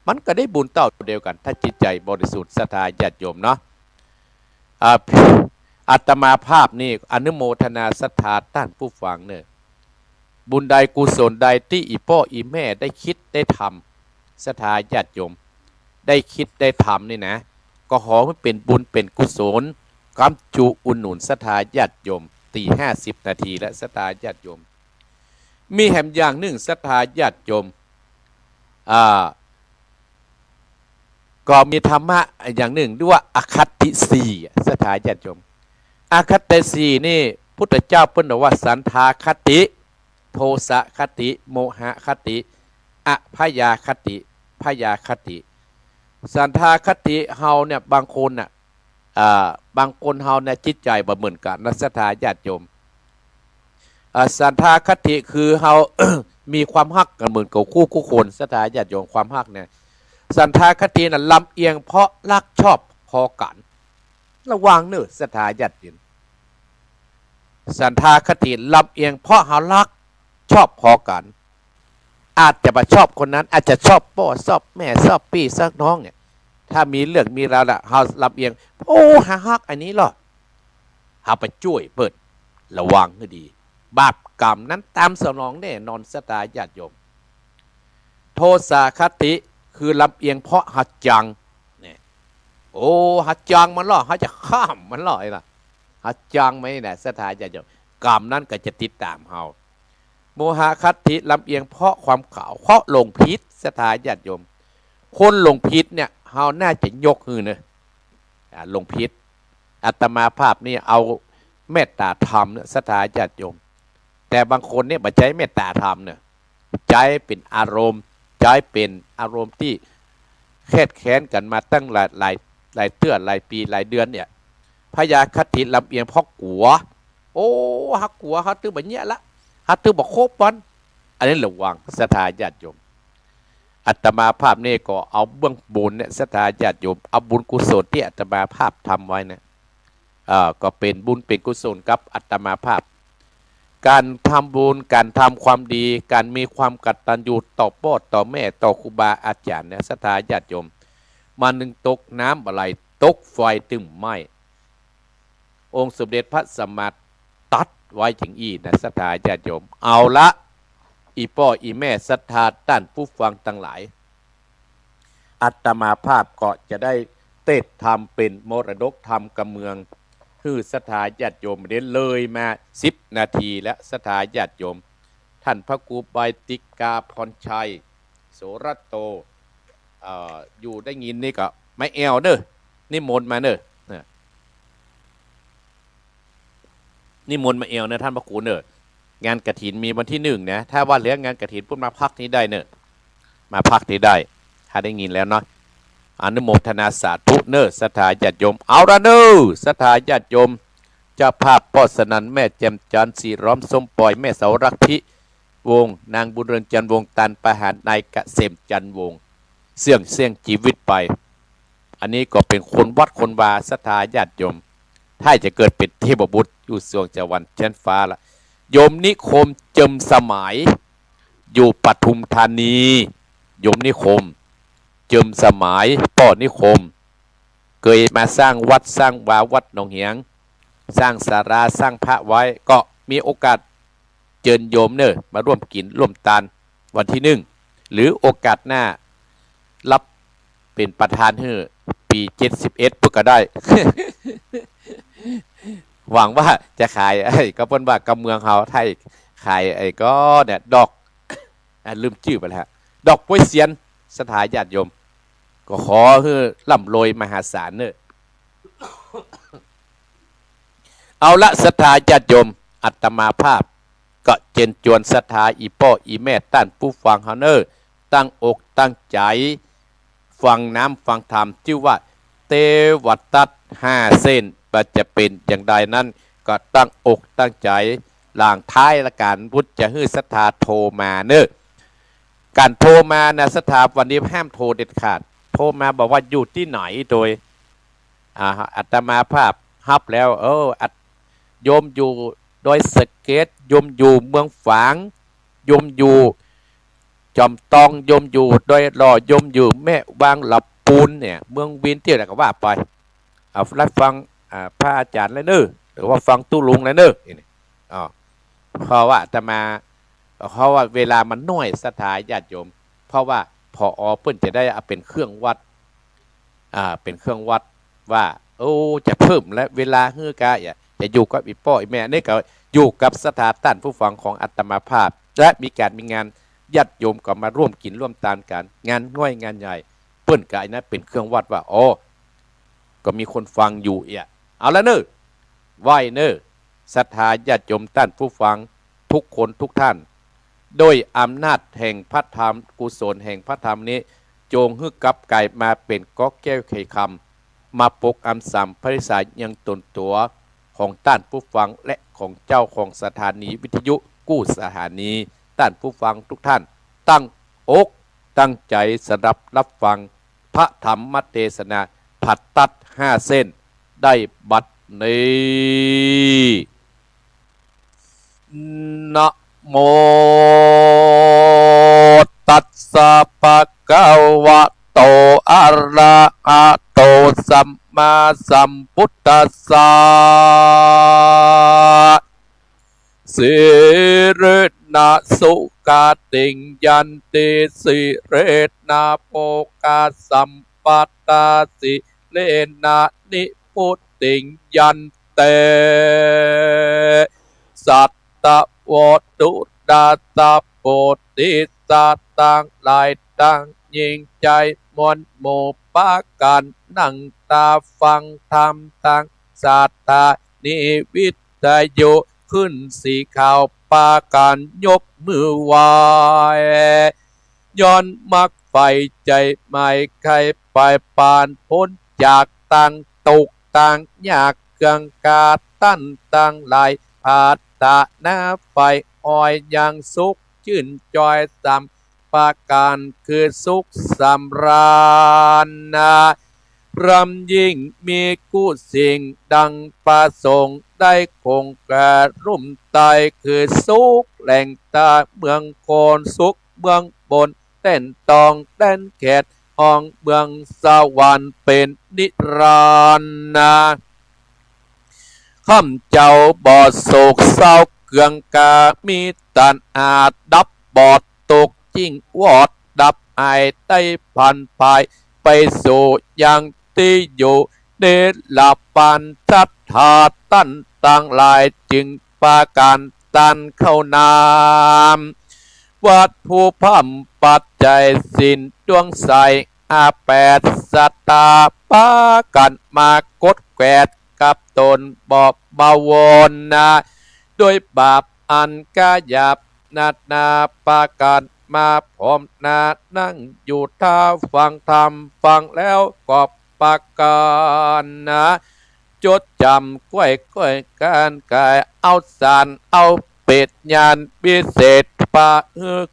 มันก็ได้บุญเต่าเดียวกันถ้าจิตใจบริสุทธิ์ศรัทธาญาติโยมเนาะอาตมาภาพนี่อนุโมทนาศรัทธาต้านผู้ฟังเนี่ยบุญใดกุศลใดที่อีพ่ออีแม่ได้คิดได้ทำศรัทธาญาติโยมได้คิดได้ทำนี่นะก็ขอให้เป็นบุญเป็นกุศลกำจุอุดหนุนศรัทธาญาติโยมตี50 นาทีและศรัทธาญาติโยมมีแห่งอย่างหนึ่งศรัทธาญาติโยมก็มีธรรมะอย่างหนึ่งด้วยว่าอคัตติสีศรัทธาญาติโยมอคัตติสีนี่ พุทธเจ้าเพิ่นบอกว่าสันทาคติโทสะคติโมหะคติอภยาคติพยาคติสันทาคติเฮาเนี่ยบางคนน่ะบางคนเฮาเนี่ยจิตใจบ่เหมือนกันนักศรัทธาญาติโยมสันทาคติคือเฮา มีความฮักกันเหมือนกับคู่คนศรัทธาญาติโยมความฮักเนี่ยสันทาคติน่ะลำเอียงเพราะรักชอบพอกันระวังเนอะศรัทธาญาติโยมสันทาคติลำเอียงเพราะเฮารักชอบพอกันอาจจะมาชอบคนนั้นอาจจะชอบพ่อชอบแม่ชอบพี่ชอบน้องเนี่ยถ้ามีเรื่องมีราวละเฮาลำเอียงโอ้หาฮักอันนี้หรอเฮาไปช่วยเปิดระวังให้ดีบาปกรรมนั้นตามสนองแน่นอนศรัทธาญาติโยมโทสะคติคือลำเอียงเพราะหัดจังเนี่ยโอ้หัดจังมันหรอเขาจะข้ามมันหรอไอ้ล่ะหัดจังไหมเนี่ยศรัทธาญาติโยมกรรมนั้นก็จะติดตามเฮาโมหะคติลำเอียงเพราะความขาวเพราะหลงผิดศรัทธาญาติโยมคนหลงผิดเนี่ยเฮาน่าจะยกมือเนอะหลงผิดอาตมาภาพนี่เอาเมตตาธรรมเนี่ยศรัทธาญาติโยมแต่บางคนเนี่ยมาใช้เมตตาธรรมเนี่ยใจเป็นอารมณ์ใจเป็นอารมณ์ที่แค้นแค้นกันมาตั้งหลายเตื้อหลายปีหลายเดือนเนี่ยพยาคติลำเอียงเพราะกัวโอ้ฮักกัวฮักตื้อแบบเนี้ยละฮักตื้อบอกโคบวันอันนี้ระวังศรัทธาญาติโยมอาตมาภาพนี่ก็เอาเบื้องบุญเนี่ยศรัทธาญาติโยมเอาบุญกุศลที่อาตมาภาพทำไว้เนี่ยก็เป็นบุญเป็นกุศลกับอาตมาภาพการทำบุญการทำความดีการมีความกตัญญูต่อพ่อต่อแม่ต่อครูบาอาจารย์เนี่ยศรัทธาญาติโยมมาหนึ่งตกน้ำอะไรตกไฟตึมไหมองค์สมเด็จพระสัมมาตัดไว้ถึงอีนะศรัทธาญาติโยมเอาละอีพ่ออีแม่ศรัทธาต้านผู้ฟังทั้งหลายอาตมาภาพก็จะได้เทศธรรมเป็นมรดกธรรมกำเมืองคือศรัทธาญาติโยมเดินเลยมา10 นาทีและศรัทธาญาติโยมท่านพระครูใบติกาพรชัยโสรัตโตอยู่ได้ยินนี่ก็ไม่แอวเนอะนิมนต์มาเนอะนิมนต์มาแอวนะท่านพระครูเนอะงานกฐินมีวันที่1นะถ้าว่าเหลืองานกฐินปุ๊บมาพักนี้ได้เนอะมาพักนี้ได้ถ้าได้ยินแล้วเนาะอนุโมทนาสาธุเนอศรัทธาญาติโยมเอาละเนอศรัทธาญาติโยมเจ้าภาพพ่อสนันแม่แจ่มจันทร์สีร้อมสมปล่อยแม่เสารักพิวงนางบุญเรืองจันทร์วงตันประหารนายเกษมจันทร์วงเสี่ยงชีวิตไปอันนี้ก็เป็นคนวัดคนวาศรัทธาญาติโยมถ้าจะเกิดเป็นเทพบุตรอยู่สวงจวันชั้นฟ้าละโยมนิคมเจิมสมัยอยู่ปทุมธานีโยมนิคมเจิมสมัยป่อนิคมเคยมาสร้างวัดสร้างวาวัดหนองเหียงสร้างศาลาสร้างพระไว้ก็มีโอกาสเจิญโยมเนอะมาร่วมกินร่วมทานวันที่1หรือโอกาสหน้ารับเป็นประธานเฮ้อปี71ปุ๊กก็ได้ หวังว่าจะขายก็เพิ่นว่ากำเมืองเฮาไทยขายก็เนี่ยดอกลืมชื่อไปแล้วดอกป่วยเซียนศรัทธาญาติโยมก็ขอให้ร่ำรวยมหาศาลเนอะเอาละศรัทธาญาติโยมอาตมาภาพก็เจนจวนศรัทธาอีพ่ออีแม่ต้านผู้ฟังเฮาเนอะตั้งอกตั้งใจฟังน้ำฟังธรรมชื่อว่าเตวัตตัด5 เส้นจะเป็นอย่างใดนั้นก็ตั้งอกตั้งใจหลังท้ายละการพุทธจะให้ศรัทธาโทรมาเนอะการโทรมานะศรัทธาวันนี้ห้ามโทรเด็ดขาดโทรมาบอกว่าอยู่ที่ไหนโดยอาตมาภาพฮับแล้วโยมอยู่โดยสเกตโยมอยู่เมืองฝางโยมอยู่จอมตองโยมอยู่โดยรอโยมอยู่แม่วางหลับปูนเนี่ยเมืองวินเที่ยวอะไรก็ว่าไปเอารับฟังพระอาจารย์เลยเนอะหรือว่าฟังตู้ลุงเลยเนอะเพราะว่าจะมาเพราะว่าเวลามันน้อยศรัทธาญาติโยมเพราะว่าพอเพิ่นจะได้เอาเป็นเครื่องวัดเป็นเครื่องวัดว่าโอ้จะเพิ่มและเวลาเฮือกะจะอยู่กับอีพ่ออีแม่นี่ก็อยู่กับศรัทธาต้านผู้ฟังของอาตมาภาพและมีงานญาติโยมก็มาร่วมกินร่วมทานกันงานง่อยงานใหญ่เปิ้นกะนะเป็นเครื่องวัดว่าก็มีคนฟังอยู่เอาละเนอะไหวเนอะ ศรัทธาญาติโยมท่านผู้ฟังทุกคนทุกท่านโดยอำนาจแห่งพระธรรมกุศลแห่งพระธรรมนี้จงฮึกกับไก่มาเป็นก๊อกแก้วไขคำมาปกอำสัมพริสายยังตนตัวของต้านผู้ฟังและของเจ้าของสถานีวิทยุกู้สถานีต้านผู้ฟังทุกท่านตั้งอกตั้งใจสดับรับฟังพระธรรมเทศนาผัดตัด5 เส้นได้บัดนี้นะโมตัสสะภะคะวะโตอะระหะโตสัมมาสัมพุทธัสสะสิรินะสุขติงยันติสิเรนะโภคสัมปตาสิเลนะนิพุตติงยันเตสัตตะวตุดาตาโพธิสัตตังหลายตั้งยิ่งใจมวลหมู่ปะกันนั่งตาฟังธรรมตั้งศรัทธานิวิทยุขึ้นสีขาวปาการยกมือไหวย้อนมักไฟใจไม่ใครไปปานพ้นจากต่างตกต่างยากเกืองกาตั้นต่างหลายผาตะหน้าไฟอ้อยยังสุขชื่นจอยสัมปาการคือสุขสำราญนะรำยิ่งมีกู้สิ่งดังประสงค์ได้คงกระรุ่มตายคือสุขแหล่งตาเมืองโคนสุขเมืองบนเต้นตองเต้นแขดห้องเมืองสวรรค์เป็นนิรันดร์นะข้าเจ้าบ่อโศกเศร้าเกืองกามีตันอาจดับบอดตกจิ้งวอดดับไอใต้พันภายไปสู่ยังที่อยู่เดลาปันชัดธาตั้นต่างหลายจึงปาการตันเข้านามวัดผู้พัมปัจจัยสินดวงใส8 สัตตาปากันมากดแกดกับตนบอบบาวนาโดยบาปอันกาหยาบนาปากันมาพร้อมนานั่งอยู่ท่าฟังธรรมฟังแล้วก็ปากันนะจดจำก้อยการกายเอาสารเอาเป็ดญาณพิเศษปา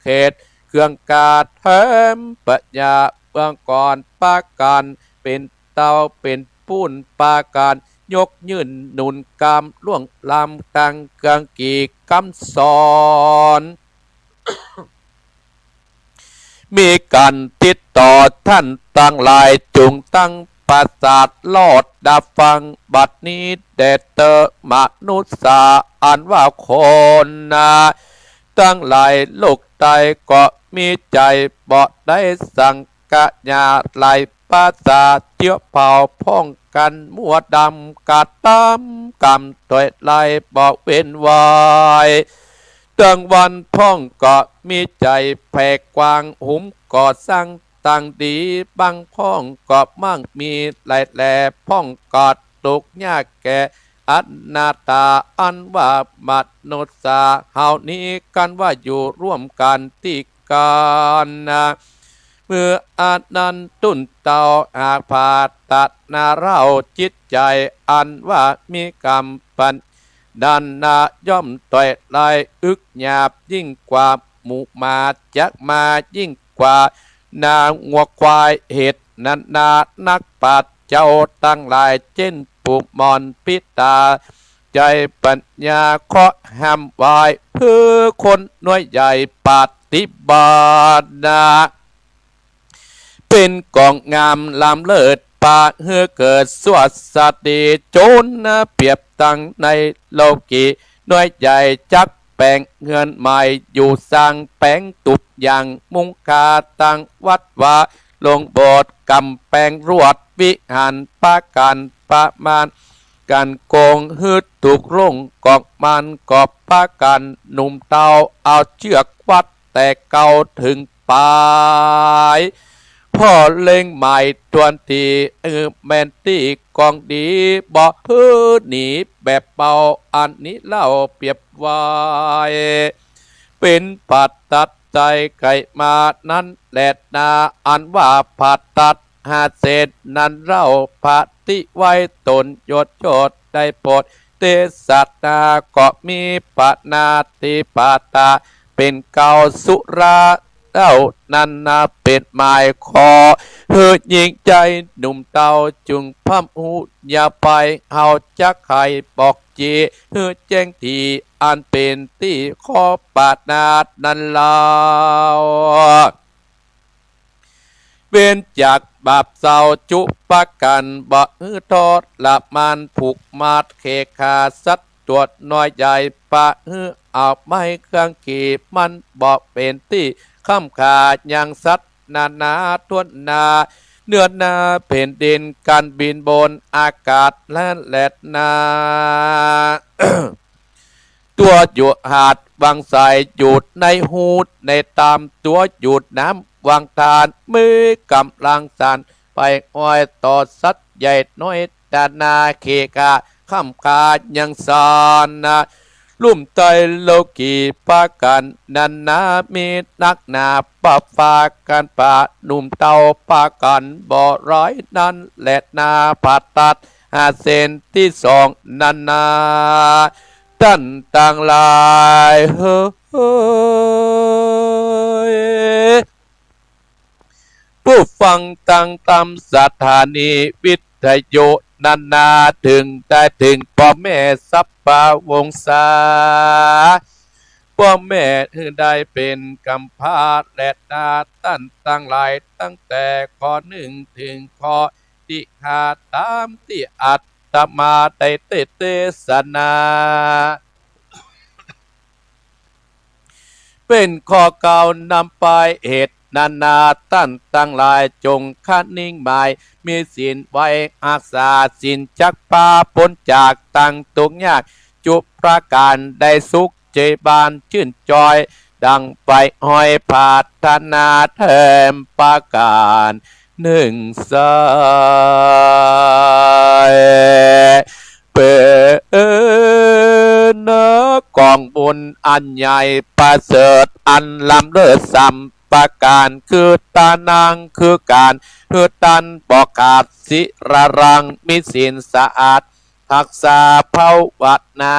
เขตเครื่องกาเทิมปัญญาเบื้องก่อนปากันเป็นเตาเป็นปูนปาการยกยื่นหนุนกามล่วงลำตังเกืองกีกำสอนมีการติดต่อท่านตั้งหลายจุงตั้งประสาทลอดดับฟังบัดนี้เดชเตอมนุษสาอันว่าคนนาตั้งหลายโลกใต้ก็มีใจบ่ได้สังกะญาหลายภาษาเจียวเผาพ้องกันมัวดำกัดตามกำตัวไล่บอกเว้นไว้ตั้งวันพ้องก็มีใจแผ่กว้างหุมก่อสร้างตั้งดีบางพ้องก็มั่งมีหลายแหล่พ้องกอดตกยากแก่อันนาตาอันว่ามัดโนสาเฮานี้กันว่าอยู่ร่วมกันที่การนะเมื่ออานันตุนเตาอาภาตัดนาเราจิตใจอันว่ามีกรรมปันดันนาย่อมต่อยลายอึกหยาบยิ่งกว่าหมูมาจักมายิ่งกว่านางงัวควายเหตุนานักปัดเจ้าตั้งหลายเช่นปุมอนพิตาใจปัญญาเคาะห้ามไว้เพื่อคนน้อยใหญ่ปฏิบัตินะเป็นกองงามลำเลิศปาเฮือเกิดสวัสดีโจนนะเปรียบตั้งในโลกีน้อยใหญ่จักแปลงเงินใหม่อยู่สร้างแปลงตุบอย่างมุงคาตั้งวัดว่าลงโบสถ์กำแปลงรวดวิหารปากันประมาณการโกงฮึดถูกร่งกอกมันกอบปากันหนุ่มเตาเอาเชือกวัดแต่เก่าถึงปลาย พ่อเล็งใหม่ตวนทีแมนตี้กองดีบอกหนีแบบเบาอันนี้เล่าเปรียบไว้เป็นปัดตัดใจไก่มานั้นแหละนาอันว่าผัดตัดหาเศษนั้นเล่าปฏิไว้ตนยศโจดได้โปรดเตสัตนาก็มีปนาติปาตาเป็นเก่าสุราเล่านันนาเป็นหมายคอเฮือยิงใจหนุ่มเต่าจุงพัมหูอย่าไปเฮาจักไข่บอกจีเฮือแจ้งทีอันเป็นที่ขอปานาดนั้นเล่าเว้นจากบาปเศร้าจุปกันบ่ทอดละมันผูกมาดเคขาสัตว์ตรวจน้อยใหญ่ปะเอาไม่เครื่องขีมันบ่เป็นที่ข้ามขาดยังสัตว์นาทวนนาเนื้อนาเป็นดินการบินบนอากาศและแหลดนา ตัวหยุดหาดวางสายหยุดในหูดในตามตัวหยุดน้ำวางทานมือกำลังสั่นไปอ้อยต่อสัตว์ใหญ่น้อยตานาเคกาข้ามขาดยังสานนะลุ่มใจโลกีปากันนันนามีนักหนาปะฟากันปะหนุ่มเตาปากันบ่อร้อยนั้นและนาผัดตัดหาเซนที่สองนันนาท่านต่างหลายเฮ้ยผู้ฟังตั้งตามสถานีวิทยุนาถึงได้ถึงพ่อแม่สัพพวงศาพ่อแม่ได้เป็นกำพร้าและนาตั้นตั้งหลายตั้งแต่ข้อหนึ่งถึงข้อที่ห้าตามที่อัตตมาได้เทศนาเป็นข้อเก่านำไปเหตุนาตั้นตั้งหลายจงคัดนิ่งหมายมีศีลไว้อักษาศีลจักปาพ้นจากตั้งตุกยากจุประการได้สุขเจบานชื่นจอยดังไปห้อยผาธนาเทมปาการหนึ่งสายเปิดกองบุญอันใหญ่ประเสริฐอันล้ำเลิศสัมประการคือตานางคือการคือตันบอกขาดศิระรังมีศีลสะอาดทักษาภาวนา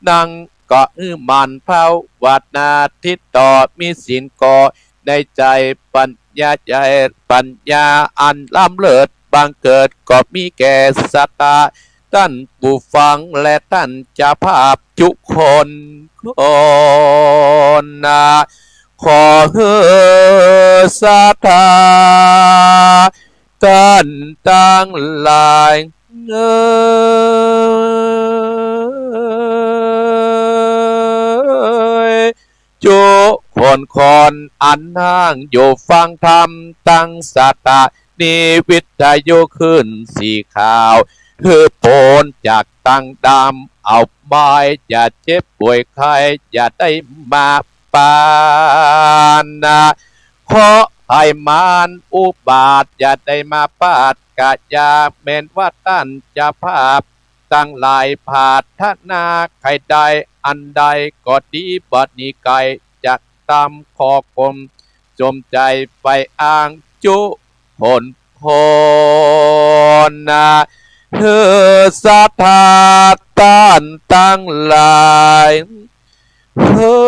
นังก็มันภาวนาทิศต่อมีศีลก่อในใจปัญญาใจปัญญาอันล้ำเลิศบังเกิดก็มีแก่สัตตาท่านผู้ฟังและท่านจะภาพทุกคนนะขอเฮศรัทธาท่านตั้งหลายจุคนอันนั่งอยู่ฟังธรรมตั้งสัตตานิวิทยุขึ้นสีขาวคือโปนจากตั้งดำเอาไม้อย่าเจ็บป่วยใครอย่าได้มาปานนะขอให้มานอุบาทอย่าได้มาปาดกะยาเมนว่าท่านจะภาพตั้งหลายผาทนาใครใดอันใดก็ดีบัดนี้ไกจากตามขอกลมจมใจไปอ้างจุผลพนะเธอสะทาต้านตั้งหลายเฮ้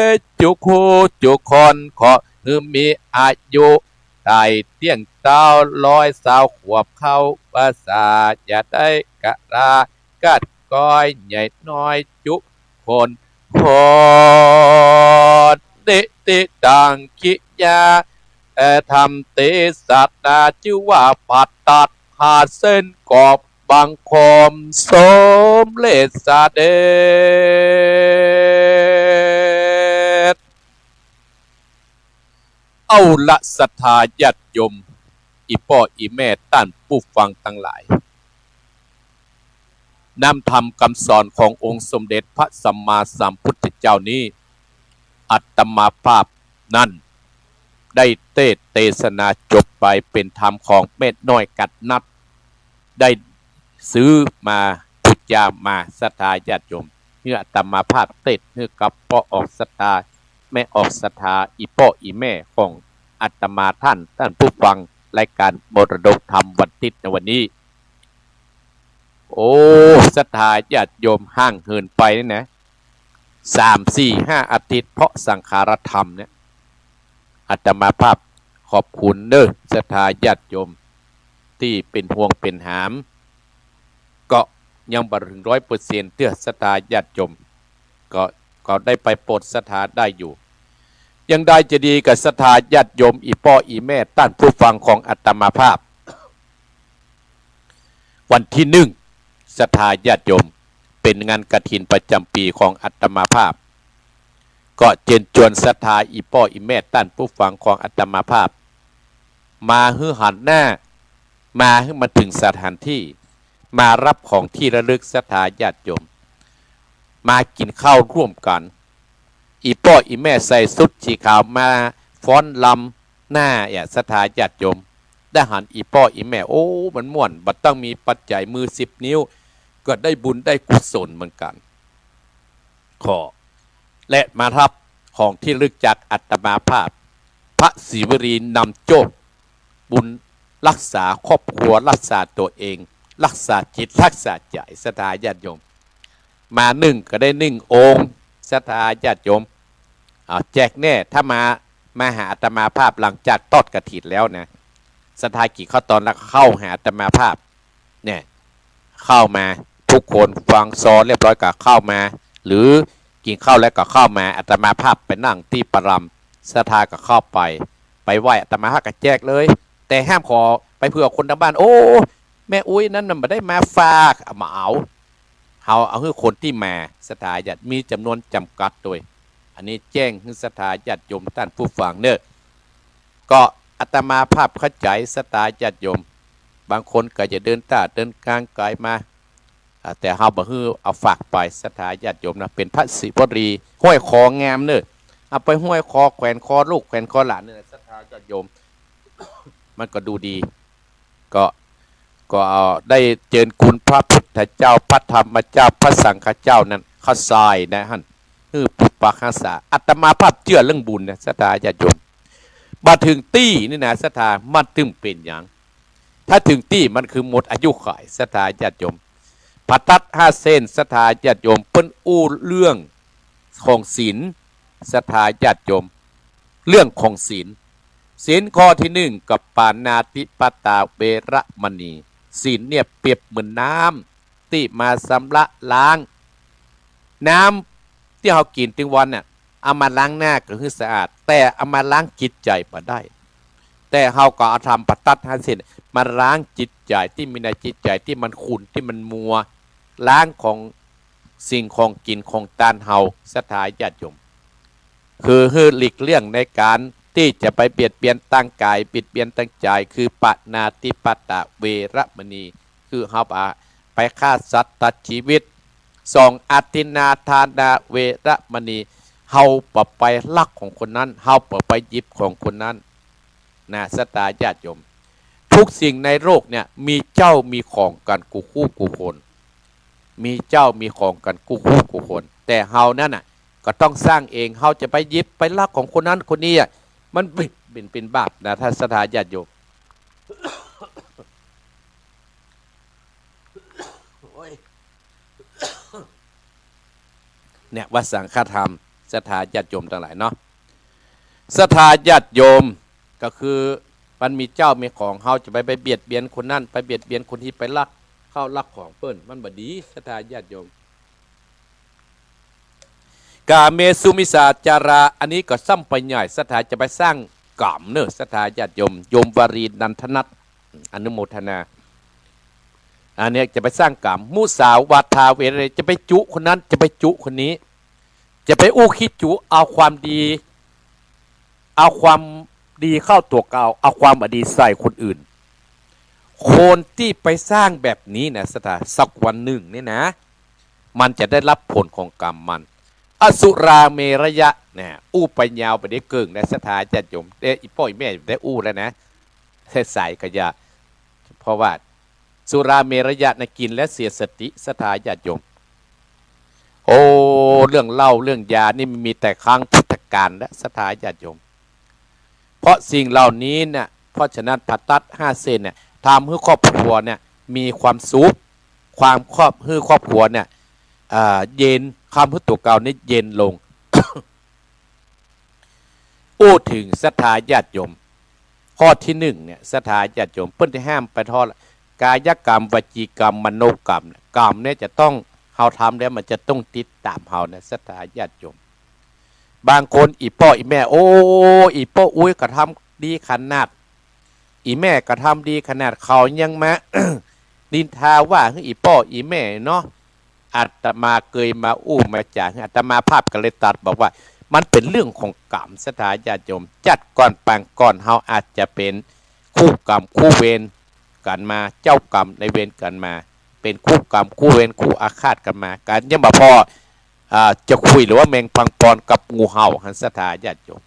ยจุคูจุคนขอมีอายุไต่เตี้ยงเต้า120 ขวบเข้าภาษาอย่าได้กะลากัดก้อยใหญ่น้อยจุคนพดิติดังกิยาทำเตสัตนาชื่อว่าปัดตัดหาเส้นกอบบังคมสมเลสเดชเอาละศรัทธาญาติโยมอีพ่ออีแม่ท่านผู้ฟังทั้งหลายนำธรรมคำสอนขององค์สมเด็จพระสัมมาสัมพุทธเจ้านี้อัตมาภาพนั้น ได้เทศนาจบไปเป็นธรรมของเม็ดน้อยกัดนัดได้ซื้อมาพุทธามาศรัทธาญาติโยมเมื่ออาตมาภาพเมื่อกับพ่อออกศรัทธาแม่ออกศรัทธาอีพ่ออีแม่ของอาตมาท่านผู้ฟังรายการมรดกธรรมวันติดในวันนี้โอ้ศรัทธาญาติโยมห่างเหินไปนี่นะ3-4-5 อาทิตย์เพราะสังขารธรรมเนี่ยอาตมาภาพขอบคุณเด้อศรัทธาญาติโยมที่เป็นห่วงเป็นหามก็ยังบ่ถึง100%เตื้อศรัทธาญาติโยมก็ได้ไปโปรดศรัทธาได้อยู่ยังได้จะดีกับศรัทธาญาติโยมอีพ่ออีแม่ท่านผู้ฟังของอาตมาภาพวันที่1ศรัทธาญาติโยมเป็นงานกฐินประจำปีของอาตมาภาพก็เชิญชวนศรัทธาอีพ่ออีแม่ท่านผู้ฟังของอาตมาภาพมาฮือหันหน้ามาให้มาถึงสถานที่มารับของที่ระลึกศรัทธาญาติโยมมากินข้าวร่วมกันอีพ่ออีแม่ใส่สุดสีขาวมาฟ้อนลำหน้าศรัทธาญาติโยมได้หันอีพ่ออีแม่โอ้มันม่วนบัดต้องมีปัจจัยมือ10 นิ้วก็ได้บุญได้กุศลเหมือนกันขอและมารับของที่ลึกจากอาตมาภาพพระศรีวรีนำโจทย์บุญรักษาครอบครัวรักษาตัวเองรักษาจิตรักษาใจศรัทธาญาติโยมมา1ก็ได้1 องค์ศรัทธาญาติโยมแจกแน่ถ้ามาหาอาตมาภาพหลังจากทอดกฐินแล้วนะศรัทธากี่ข้อตอนแล้วเข้าหาอาตมาภาพเนี่ยเข้ามาทุกคนฟังซอเรียบร้อยก็เข้ามาหรือกินข้าวแล้วก็เข้ามาอาตมาภาพไปนั่งที่ปรำศรัทธาก็เข้าไปไหว้อาตมาภาพก็แจกเลยแต่ห้ามขอไปเพื่อคนทางบ้านโอ้แม่อุ้ยนั่นน่ะไม่ได้มาฝากมาเอาให้คนที่มาศรัทธาญาติมีจำนวนจำกัดโดยอันนี้แจ้งให้ศรัทธาญาติโยมท่านผู้ฟังเนอะก็อาตมาภาพเข้าใจศรัทธาญาติโยมบางคนก็จะเดินเดินกลางกายมาแต่เฮาบ่ฮือเอาฝากไปศรัทธาญาติโยมนะเป็นพระศิวรีห้อยคองามเนอะเอาไปห้อยคอแขวนคอลูกแขวนคอหลานเนี่ยศรัทธาญาติโยมมันก็ดูดีก็ได้เจริญคุณพระพุทธเจ้าพระธรรมเจ้าพระสังฆเจ้านั้นเข้าทรายนะฮั่นคือปุปปะคาสาอาตมาภาพเชื่อเรื่องบุญนะศรัทธาญาติโยมมาถึงตี้นี่นะศรัทธามันถึงเป็นอย่างถ้าถึงตี้มันคือหมดอายุขัยศรัทธาญาติโยมพระทัด5 เส้นศรัทธาญาติโยมเปิ้นอู้เรื่องของศีลศรัทธาญาติโยมเรื่องของศีลข้อที่1กับปานาติปตาเวระมณีศีลเนี่ยเปรียบเหมือนน้ำที่มาชำระล้างน้ำที่เรากินทุกวันเนี่ยเอามาล้างหน้าก็คือสะอาดแต่เอามาล้างจิตใจมาได้แต่เราก็เอาทำปตัด5 เส้นมาล้างจิตใจที่มีในจิตใจที่มันขุ่นที่มันมัวล้างของสิ่งของกินของตานเฮาศรัทธาญาติโยมคือหลีกเลี่ยงในการที่จะไปเบียดเบียนตั้งกายเบียดเบียนตั้งใจคือปนาติปตะเวระมณีคือเฮาไปฆ่าสัตว์ตัดชีวิต2อตินาทานาเวระมณีเฮาไปลักของคนนั้นเฮาไปหยิบของคนนั้นนะศรัทธาญาติโยมทุกสิ่งในโลกเนี่ยมีเจ้ามีของกันกูคู่กูคนมีเจ้ามีของกันกูคู่กูคนแต่เฮานั่นน่ะก็ต้องสร้างเองเฮาจะไปหยิบไปลักของคนนั้นคนนี้มันเป็นบาปนะท่านศรัทธาญาติโยมเนี่ยวัดสังฆธรรมศรัทธาญาติโยมทั้งหลายเนาะศรัทธาญาติโยมก็คือมันมีเจ้ามีของเฮาจะไปเบียดเบียนคนนั้นไปเบียดเบียนคนที่ไปลักเข้าลักของเปิ้นมันบ่ดีศรัทธาญาติโยมกาเมสุมิสาจาราอันนี้ก็ซ้ำไปใหญ่ศรัทธาจะไปสร้างกรรมเนอะศรัทธาญาติโยมโยมวารีนันทนัทอนุโมทนาอันนี้จะไปสร้างกรรมมุสาวาทาเวรจะไปจุคนนั้นจะไปจุคนนี้จะไปอู้คิดจุเอาความดีเข้าตัวเก่าเอาความอดีใส่คนอื่นคนที่ไปสร้างแบบนี้นะศรัทธาสักวันหนึ่งนี่นะมันจะได้รับผลของกรรมมัน อสุราเมรยะเนี่ยอู้ไปยาวไปได้เกิงในสถานญาติโยมเด้อีพ่อยแม่ได้อู้แล้วนะใส่ขยะเพราะว่าสุราเมรยะนะกินและเสียสติสถานญาติโยมโอ้เรื่องเหล้าเรื่องยานี่มันมีแต่ครั้งพุทธกาลและสถานญาติโยมเพราะสิ่งเหล่านี้เนี่ยเพราะฉะนั้นผัดตัด5 เส้นเนี่ยทำให้ครอบครัวเนี่ยมีความสุขความครอบครัวเนี่ยเย็นความพุทธเก่านี่เย็นลง อู้ถึงศรัทธาญาติโยมข้อที่1เนี่ยศรัทธาญาติโยมเพิ่นที่ห้ามไปทอดกายกรรมวจีกรรมมโนกรรมกรรมเนี่ยจะต้องเฮาทำแล้วมันจะต้องติดตามเฮานะศรัทธาญาติโยมบางคนอีพ่ออีแม่โอ้อีพ่ออุ้ยกระทำดีขนาดอีแม่กระทำดีขนาดเขายังมา นินทาว่าอีพ่ออีแม่เนาะอาตมาเคยมาอู้มาจากอาตมาภาพกระเลยตัดบอกว่ามันเป็นเรื่องของกรรมศรัทธาญาติโยมจัดก่อนปังก่อนเฮาอาจจะเป็นคู่กรรมคู่เวรกันมาเจ้ากรรมในเวรกันมาเป็นคู่กรรมคู่เวรคู่อาฆาตกันมาการยังบ่พอจะคุยหรือว่าแมงปังปอนกับงูเห่าหันศรัทธาญาติโยม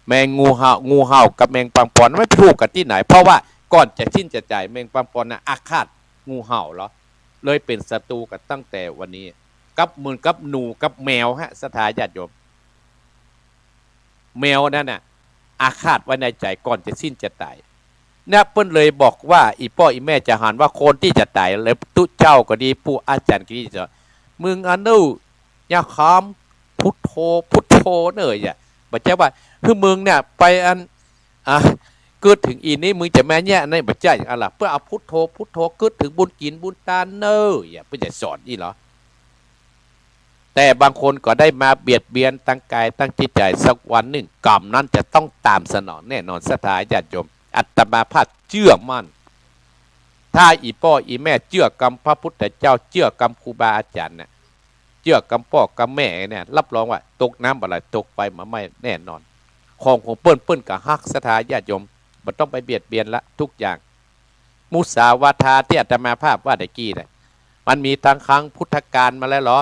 แมงงูเห่ากับแมงปังปอนไม่ถูกกันที่ไหนเพราะว่าก่อนจะสิ้นจะจ่ายแมงปังปอนน่ะอาฆาตงูเห่าเหรอเลยเป็นศัตรูกันตั้งแต่วันนี้กับมือกับหนูกับแมวฮะศรัทธาญาติโยมแมวนั่นน่ะอาฆาตไว้ในใจก่อนจะสิ้นจะตายเนี่ยเปิ้นเลยบอกว่าอีพ่ออีแม่จะหันว่าคนที่จะตายเลยตุเจ้าก็ดีผู้อาจารย์ก็ดีจะมึงอันนู้อย่าคำพุทโธพุทโธเนยอ่ะบอกเจ้าว่าคือมึงเนี่ยไปอันเกิดถึงอีนี้มึงจะแม่แย่ในบัจจัยอะไรเพื่อเอาพุทโธพุทโธเกิดถึงบุญกินบุญตาเนยอย่าเพื่อจะสอนนี่เหรอแต่บางคนก็ได้มาเบียดเบียนตั้งกายตั้งจิตใจสักวันหนึ่งกรรมนั้นจะต้องตามสนองแน่นอนศรัทธาญาติโยมอัตมาภาพเชื่อมั่นถ้าอีพ่ออีแม่เชื่อกรรมพระพุทธเจ้าเชื่อกรรมครูบาอาจารย์เนี่ยเชื่อกรรมพ่อกรรมแม่เนี่ยรับรองว่าตกน้ำอะไรตกไฟมาไม่แน่นอนของเปิ้นกับฮักศรัทธาญาติโยมมันต้องไปเบียดเบียนละทุกอย่างมุสาวาทาที่อาตมาภาพว่าตะกี้เนี่ยมันมีทางครั้งพุทธกาลมาแล้วเหรอ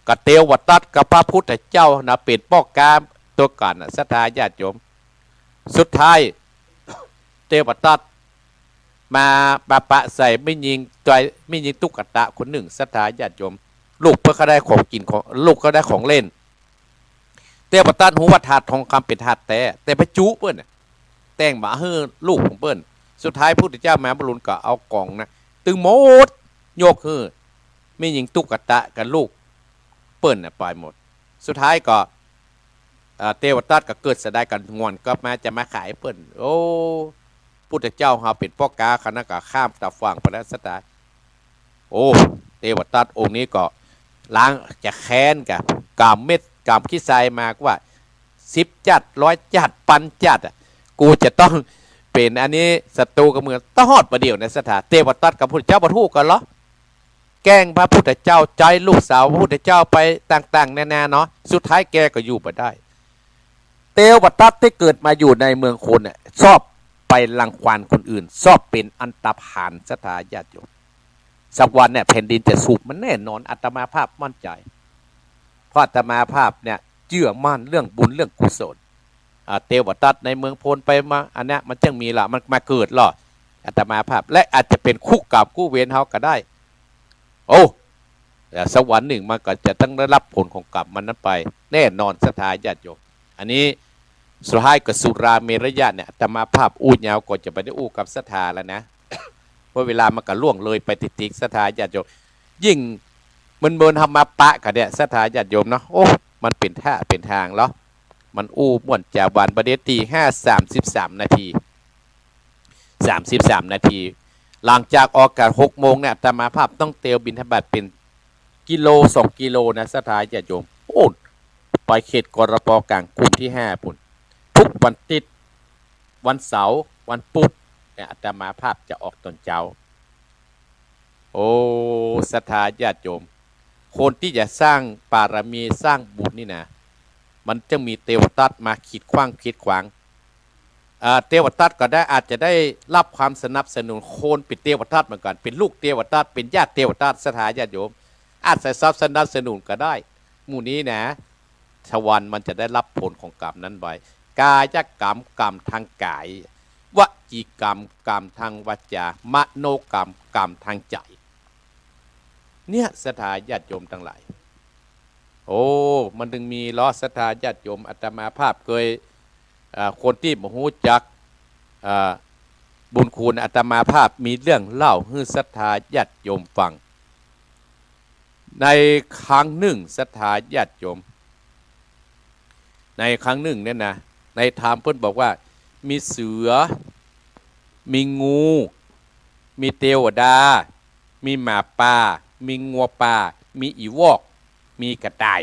กเตวตัดกับพระพุทธเจ้านะเป็นป้อกามตัวกันศรัทธาญาติโยมสุดท้ายเตวตัดมาปะใส่ไม่ยิงตุ๊กตาคนหนึ่งศรัทธาญาติโยมลูกเพื่อเขาได้ของกินของลูกเขาได้ของเล่นเตวตัดหูว่าถาดทองคำเป็นถาดแต่ไปจุเปิ้ลแต่งมาให้ลูกของเปิ้ลสุดท้ายพุทธเจ้ามาบรรลุก็เอากล่องนะตึงหมดโยกคือไม่ยิงตุ๊กตากับลูกเปิ้ลไปหมดสุดท้ายก็เทวทัตก็เกิดเสียดายกันงอนก็มาจะมาขายเปิ้ลโอ้พุทธเจ้าเฮาเป็นพ่อกาคณะก็ข้ามตะฝั่งไปแล้วสตาโอ้เทวทัตองค์นี้ก็ล้างจะแค้นกับกามเม็ดกามขี้ทรายมากว่า10 จัด100 จัดปันจัดกูจะต้องเป็นอันนี้ศัตรูกับเมืองต้องหอดประเดี๋ยวในสถานเทวทัตกับพุทธเจ้าบรรทุกกันเหรอแกล้งพระพุทธเจ้าใจลูกสาวพระพุทธเจ้าไปต่างๆแน่ๆเนาะสุดท้ายแกก็อยู่ไปได้เทวทัตที่เกิดมาอยู่ในเมืองคนเนี่ยชอบไปรังควานคนอื่นชอบเป็นอันตรพานศรัทธาญาติโยมสักวันเนี่ยแผ่นดินจะสูบมันแน่นอนอาตมาภาพมั่นใจเพราะอาตมาภาพเนี่ยเชื่อมั่นเรื่องบุญเรื่องกุศลเทวทัตในเมืองพลไปมาอันนี้มันจึงมีละมันมาเกิดหรออาตมาภาพและอาจจะเป็นคู่กับคู่เวรเฮาก็ได้โอ้แต่สักวันหนึ่งมันก็จะต้องได้รับผลของกรรมมันนั้นไปแน่นอนศรัทธาญาติโยมอันนี้สุดท้ายกับสุราเมรยะเนี่ยอาตมาภาพอู้ยาวก่อนจะไปได้อู้กับศรัทธาแล้วนะเพราะเวลามันก็ล่วงเลยไปติดศรัทธาญาติโยมยิ่งมันเบินทำมาปะกันเนี่ยศรัทธาญาติโยมเนาะโอ้มันเป็นท่าเป็นทางแล้วมันอู้ม่วนจากวันประเดี๋ยวตี5:33 นาที33 นาทีหลังจากออกอากาศ6 โมงเนี่ยอาตมาภาพต้องเตียวบิณฑบาตเป็นกิโล2 กิโลนะศรัทธาญาติโยมโอ้ไปเขตกรปกลางกลุ่มที่5ปุ่นทุกวันติดวันเสาร์วันพุธเนี่ยอาตมาภาพจะออกตอนเช้าโอ้ศรัทธาญาติโยมคนที่จะสร้างบารมีสร้างบุญนี่นะมันจะมีเทวทัตมาขีดขวางเทวทัตก็ได้อาจจะได้รับความสนับสนุนโคนเป็นเทวทัตเหมือนกันเป็นลูกเทวทัตเป็นญาติเทวทัตศรัทธาญาติโยมอาจจะสนับสนุนก็ได้ หมู่นี้นะชวันมันจะได้รับผลของกรรมนั้นไว้กายกรรมกรรมทางกายวจีกรรมกรรมทางวาจามโนกรรมกรรมทางใจเนี่ยศรัทธาญาติโยมทั้งหลายโอ้มันถึงมีล้อศรัทธาญาติโยมอาตมาภาพเคยคนที่บ่ฮู้จักบุญคุณอาตมาภาพมีเรื่องเล่าให้ศรัทธาญาติโยมฟังในครั้งหนึ่งศรัทธาญาติโยมในครั้งหนึ่งเนี่ยนะในธรรมเพิ่นบอกว่ามีเสือมีงูมีเทวดามีหมาป่ามีงัวป่ามีอีวอกมีกระต่าย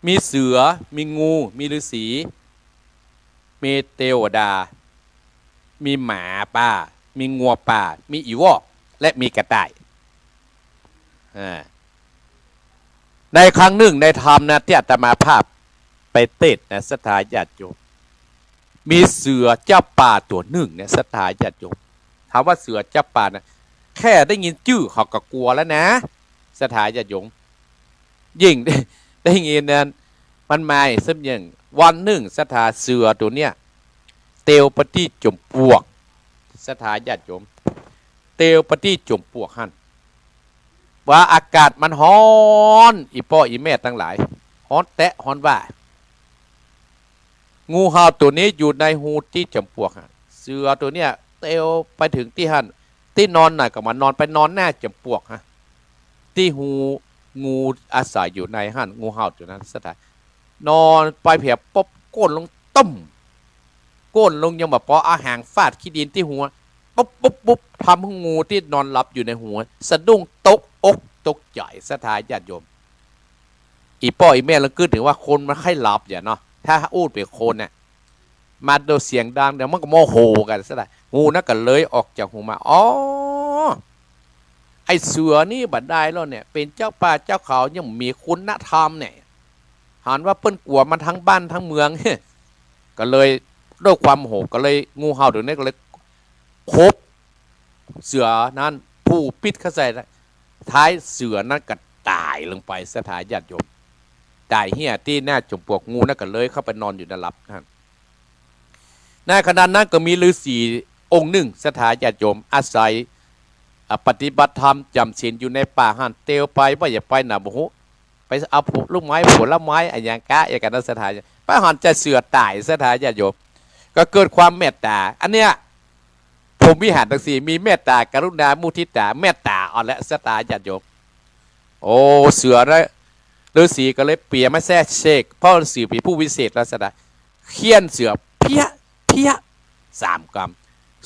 มีเสือมีงูมีฤาษีมีเทวดามีหมาป่ามีงัวป่ามีอีวอกและมีกระต่ายในครั้งหนึ่งในธรรมนะที่อาตมาภาพไปเทศน์นะศรัทธาญาติโยมมีเสือเจ้าป่าตัวหนึ่งเนี่ยศรัทธาญาติโยมถามว่าเสือเจ้าป่านะแค่ได้ยินชื่อเขาก็กลัวแล้วนะศรัทธาญาติโยมยิ่งได้ยินนั้นมันมาซึมยังวันหนึ่งศรัทธาเสือตัวเนี้ยเตียวปฏิจมปวกศรัทธาญาติโยมเตียวปฏิจมปวกหันว่าอากาศมันฮ้อนอีพ่ออีแม่ทั้งหลายฮ้อนแตะฮ้อนว่างูเห่าตัวนี้อยู่ในหูที่จมปวกเสือตัวเนี้ยเตียวไปถึงที่หันที่นอนหน่อยก็มานอนไปนอนหน้าจมปวกที่หูงูอาศัยอยู่ในหันงูเห่าตัวนั้นสถานนอนไปเพียบป๊บก้นลงต้มก้นลงยังแบบพออาหารฟาดขี้ดินที่หัวปุ๊บปุ๊บปุ๊บทำให้งูที่นอนหลับอยู่ในหัวสะดุ้งตกอกตกใจศรัทธาญาติโยมอีพ่ออีแม่เราคิดถึงว่าคนมันให้หลับอย่างเนาะถ้าอูดเป็นคนเนี่ยมาโดนเสียงดังเดี๋ยวมันก็โมโหกันซะได้งูนั่นก็เลยออกจากหูมาอ๋อไอเสือนี่บัดได้แล้วเนี่ยเป็นเจ้าป่าเจ้าเขายังมีคุณธรรมเนี่ยหันว่าเปิ้นกลัวมันทั้งบ้านทั้งเมืองก็เลยด้วยความโหก็เลยงูเห่าตัวนี้ก็เลยคบเสือนั้นผู้ปิดเข้าใส่ท้ายเสือนั้นก็ตายลงไปสถานญาติโยมตายเหี้ยที่หน้าจมปลวกงูนั่นก็เลยเข้าไปนอนอยู่ในหลับในขณะนั้นก็มีฤาษีองค์หนึ่งสถานญาติโยมอาศัยปฏิบัติธรรมจำศีลอยู่ในป่าหันเตียวไปว่าอย่าไปหนาบุหุไปเอาลูกไม้ผลไม้อย่างกะอย่างกันสถานป้าหันจะเสือตายสถานญาติโยมก็เกิดความเมตตาอันเนี้ยผมวิหารทั้งสี่มีเมตตากรุณามุทิตาเมตตาอ่อนและสถานญาติโยมโอ้เสือแล้วฤาษีก็เลยเปียมาแท้เชกพ่อฤาษีผีผู้วิเศษลักษณะเคี่ยนเสือเพี้ย3 กรัม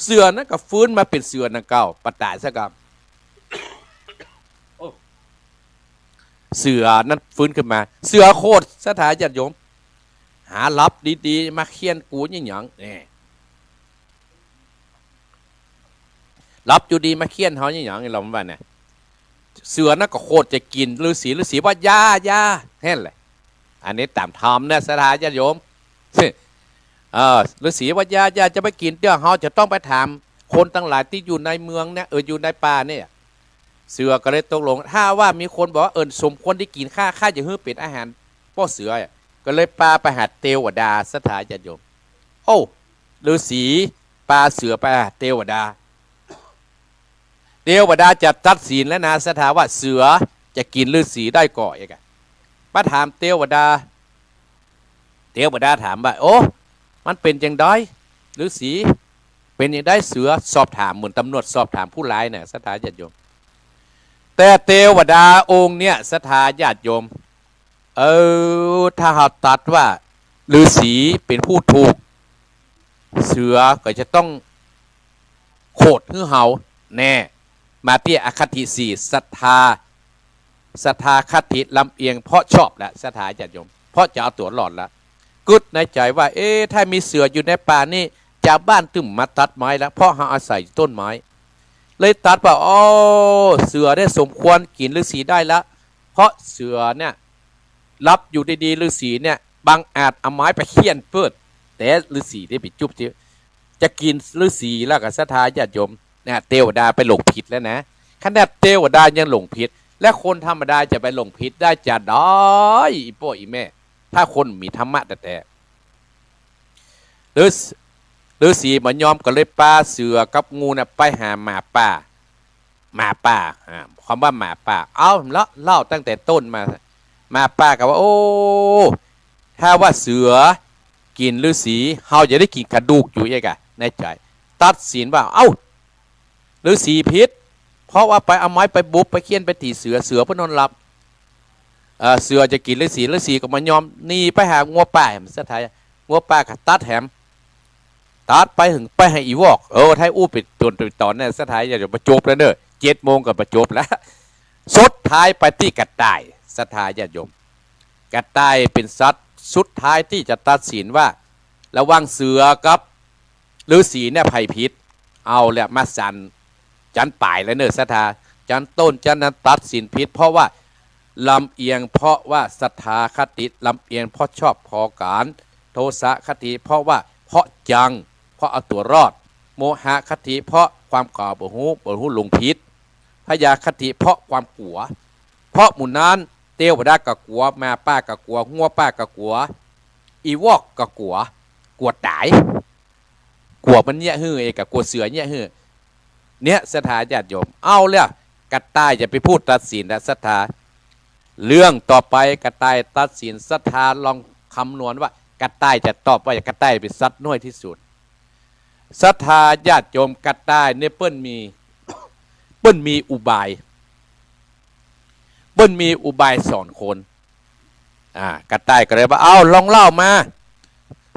เสือนั้นก็ฟื้นมาเป็นเสือนังเก่าปะตายสักกรัมเสือนั้นฟื้นขึ้นมาเสือโคตรสถานญาติโยมหารับดีๆมาเคี่ยนกูอย่างนี่รับอยู่ดีมาเคี่ยนเขาอย่างเราไม่ว่าเนี่ยเสือนั่นก็โคตรจะกินฤาษีว่ายาแค่นั้นแหละอันนี้ตามธรรมนะสถานญาติโยมฤาษีว่ายาจะไปกินเดี๋ยวเขาจะต้องไปถามคนตั้งหลายที่อยู่ในเมืองเนี่ยอยู่ในป่าเนี่ยเสือก็เลยตกลงถ้าว่ามีคนบอกว่าสมควรที่กินข้าจะให้เป็นอาหารพ่อเสือก็เลยปาไปหาเทวดาสถานญาติโยมโอ้ฤาษีปาเสือไปหาเทวดาจะตัดสินแล้วนะสถาว่าเสือจะกินฤาษีได้ก่อเองป้าถามเทวดาถามว่าโอ้มันเป็นยังไงฤาษีเป็นยังไงเสือสอบถามเหมือนตำรวจสอบถามผู้ร้ายเนี่ยสถานญาติโยมแต่เทวดาองค์เนี่ยสถานญาติโยมถ้าเราตัดว่าฤาษีเป็นผู้ถูกเสือก็จะต้องโคดหื้อเห่าแน่มาที่อคติ4ศรัทธาคติลำเอียงเพราะชอบแล้วสถานญาติโยมเพราะจะเอาตัวหลอดแล้วกึดในใจว่าถ้ามีเสืออยู่ในป่านี่จากบ้านตึมมาตัดไม้แล้วเพราะหาอาศัยต้นไม้เลยตัดว่าเสือได้สมควรกินฤาษีได้แล้วเพราะเสือเนี่ยรับอยู่ดีๆฤาษีเนี่ยบางอาจเอาไม้ไปเคี่ยนเปิดแต่ฤาษีได้ไปจุ๊บจะกินฤาษีแล้วกับศรัทธาญาติโยมเนี่ยเทวดาไปหลงผิดแล้วนะขนาดเทวดายังหลงผิด และคนธรรมดาจะไปหลงผิดได้จะได้อีพ่ออีแม่ถ้าคนมีธรรมะแต่หรือสีมันยอมก็เลยป้าเสือกับงูน่ะไปหาหมาป่าความว่าหมาป่าเอาเล่าตั้งแต่ต้นมาหมาป่ากับว่าโอ้ถ้าว่าเสือกินฤาษีเฮาจะได้กินกระดูกอยู่ยังไงในใจตัดสินว่าเอ้าฤาษีพิษเพราะว่าไปเอาไม้ไปบุบไปเคี่ยนไปตีเสือเพื่อนอนหลับเสือจะกินฤาษีก็มายอมนี่ไปหางัวป่าแหมสถายงัวป่าก็ตัดแหมตัดไปถึงไปให้อีวอกไทยอู้ปิดตอนเนี่ยสถายอย่าประจบแล้วเนอะ7 โมงก็ประจบแล้วสุดท้ายไปที่กระต่ายสถายญาติโยมกระต่ายเป็นสัตว์สุดท้ายที่จะตัดสินว่าระหว่างเสือกับฤาษีเนี่ยภัยพิษเอาแหละมาจันป่ายแล้วเนอะสถาจันต้นจันนั้นตัดสินพิษเพราะว่าลำเอียงเพราะว่าศรัทธาคติลำเอียงเพราะชอบพอการโทสะคติเพราะว่าเพราะจังเพราะเอาตัวรอดโมหะคติเพราะความก่อบ่หูลงพิษพยาคติเพราะความกลัวเพราะหมู่นั้นเตี้ยวดากะกลัวมาป้ากะกลัวงัวป้ากะกลัวอีวอกกะกลัวตายกลัวมันเนี่ยฮือเอกกลัวเสือเนี่ยฮือเนี่ยศรัทธาญาติโยมเอาเลยกระต่ายจะไปพูดตัดสินนะศรัทธาเรื่องต่อไปกระต่ายตัดสินศรัทธาลองคำนวณว่ากระต่ายจะตอบว่ากระต่ายเป็นสัตว์น้อยที่สุดศรัทธาญาติโยมกระต่ายเนี่ยเปิ้นมีอุบายสอนคนกระต่ายก็เลยว่าเอาลองเล่ามา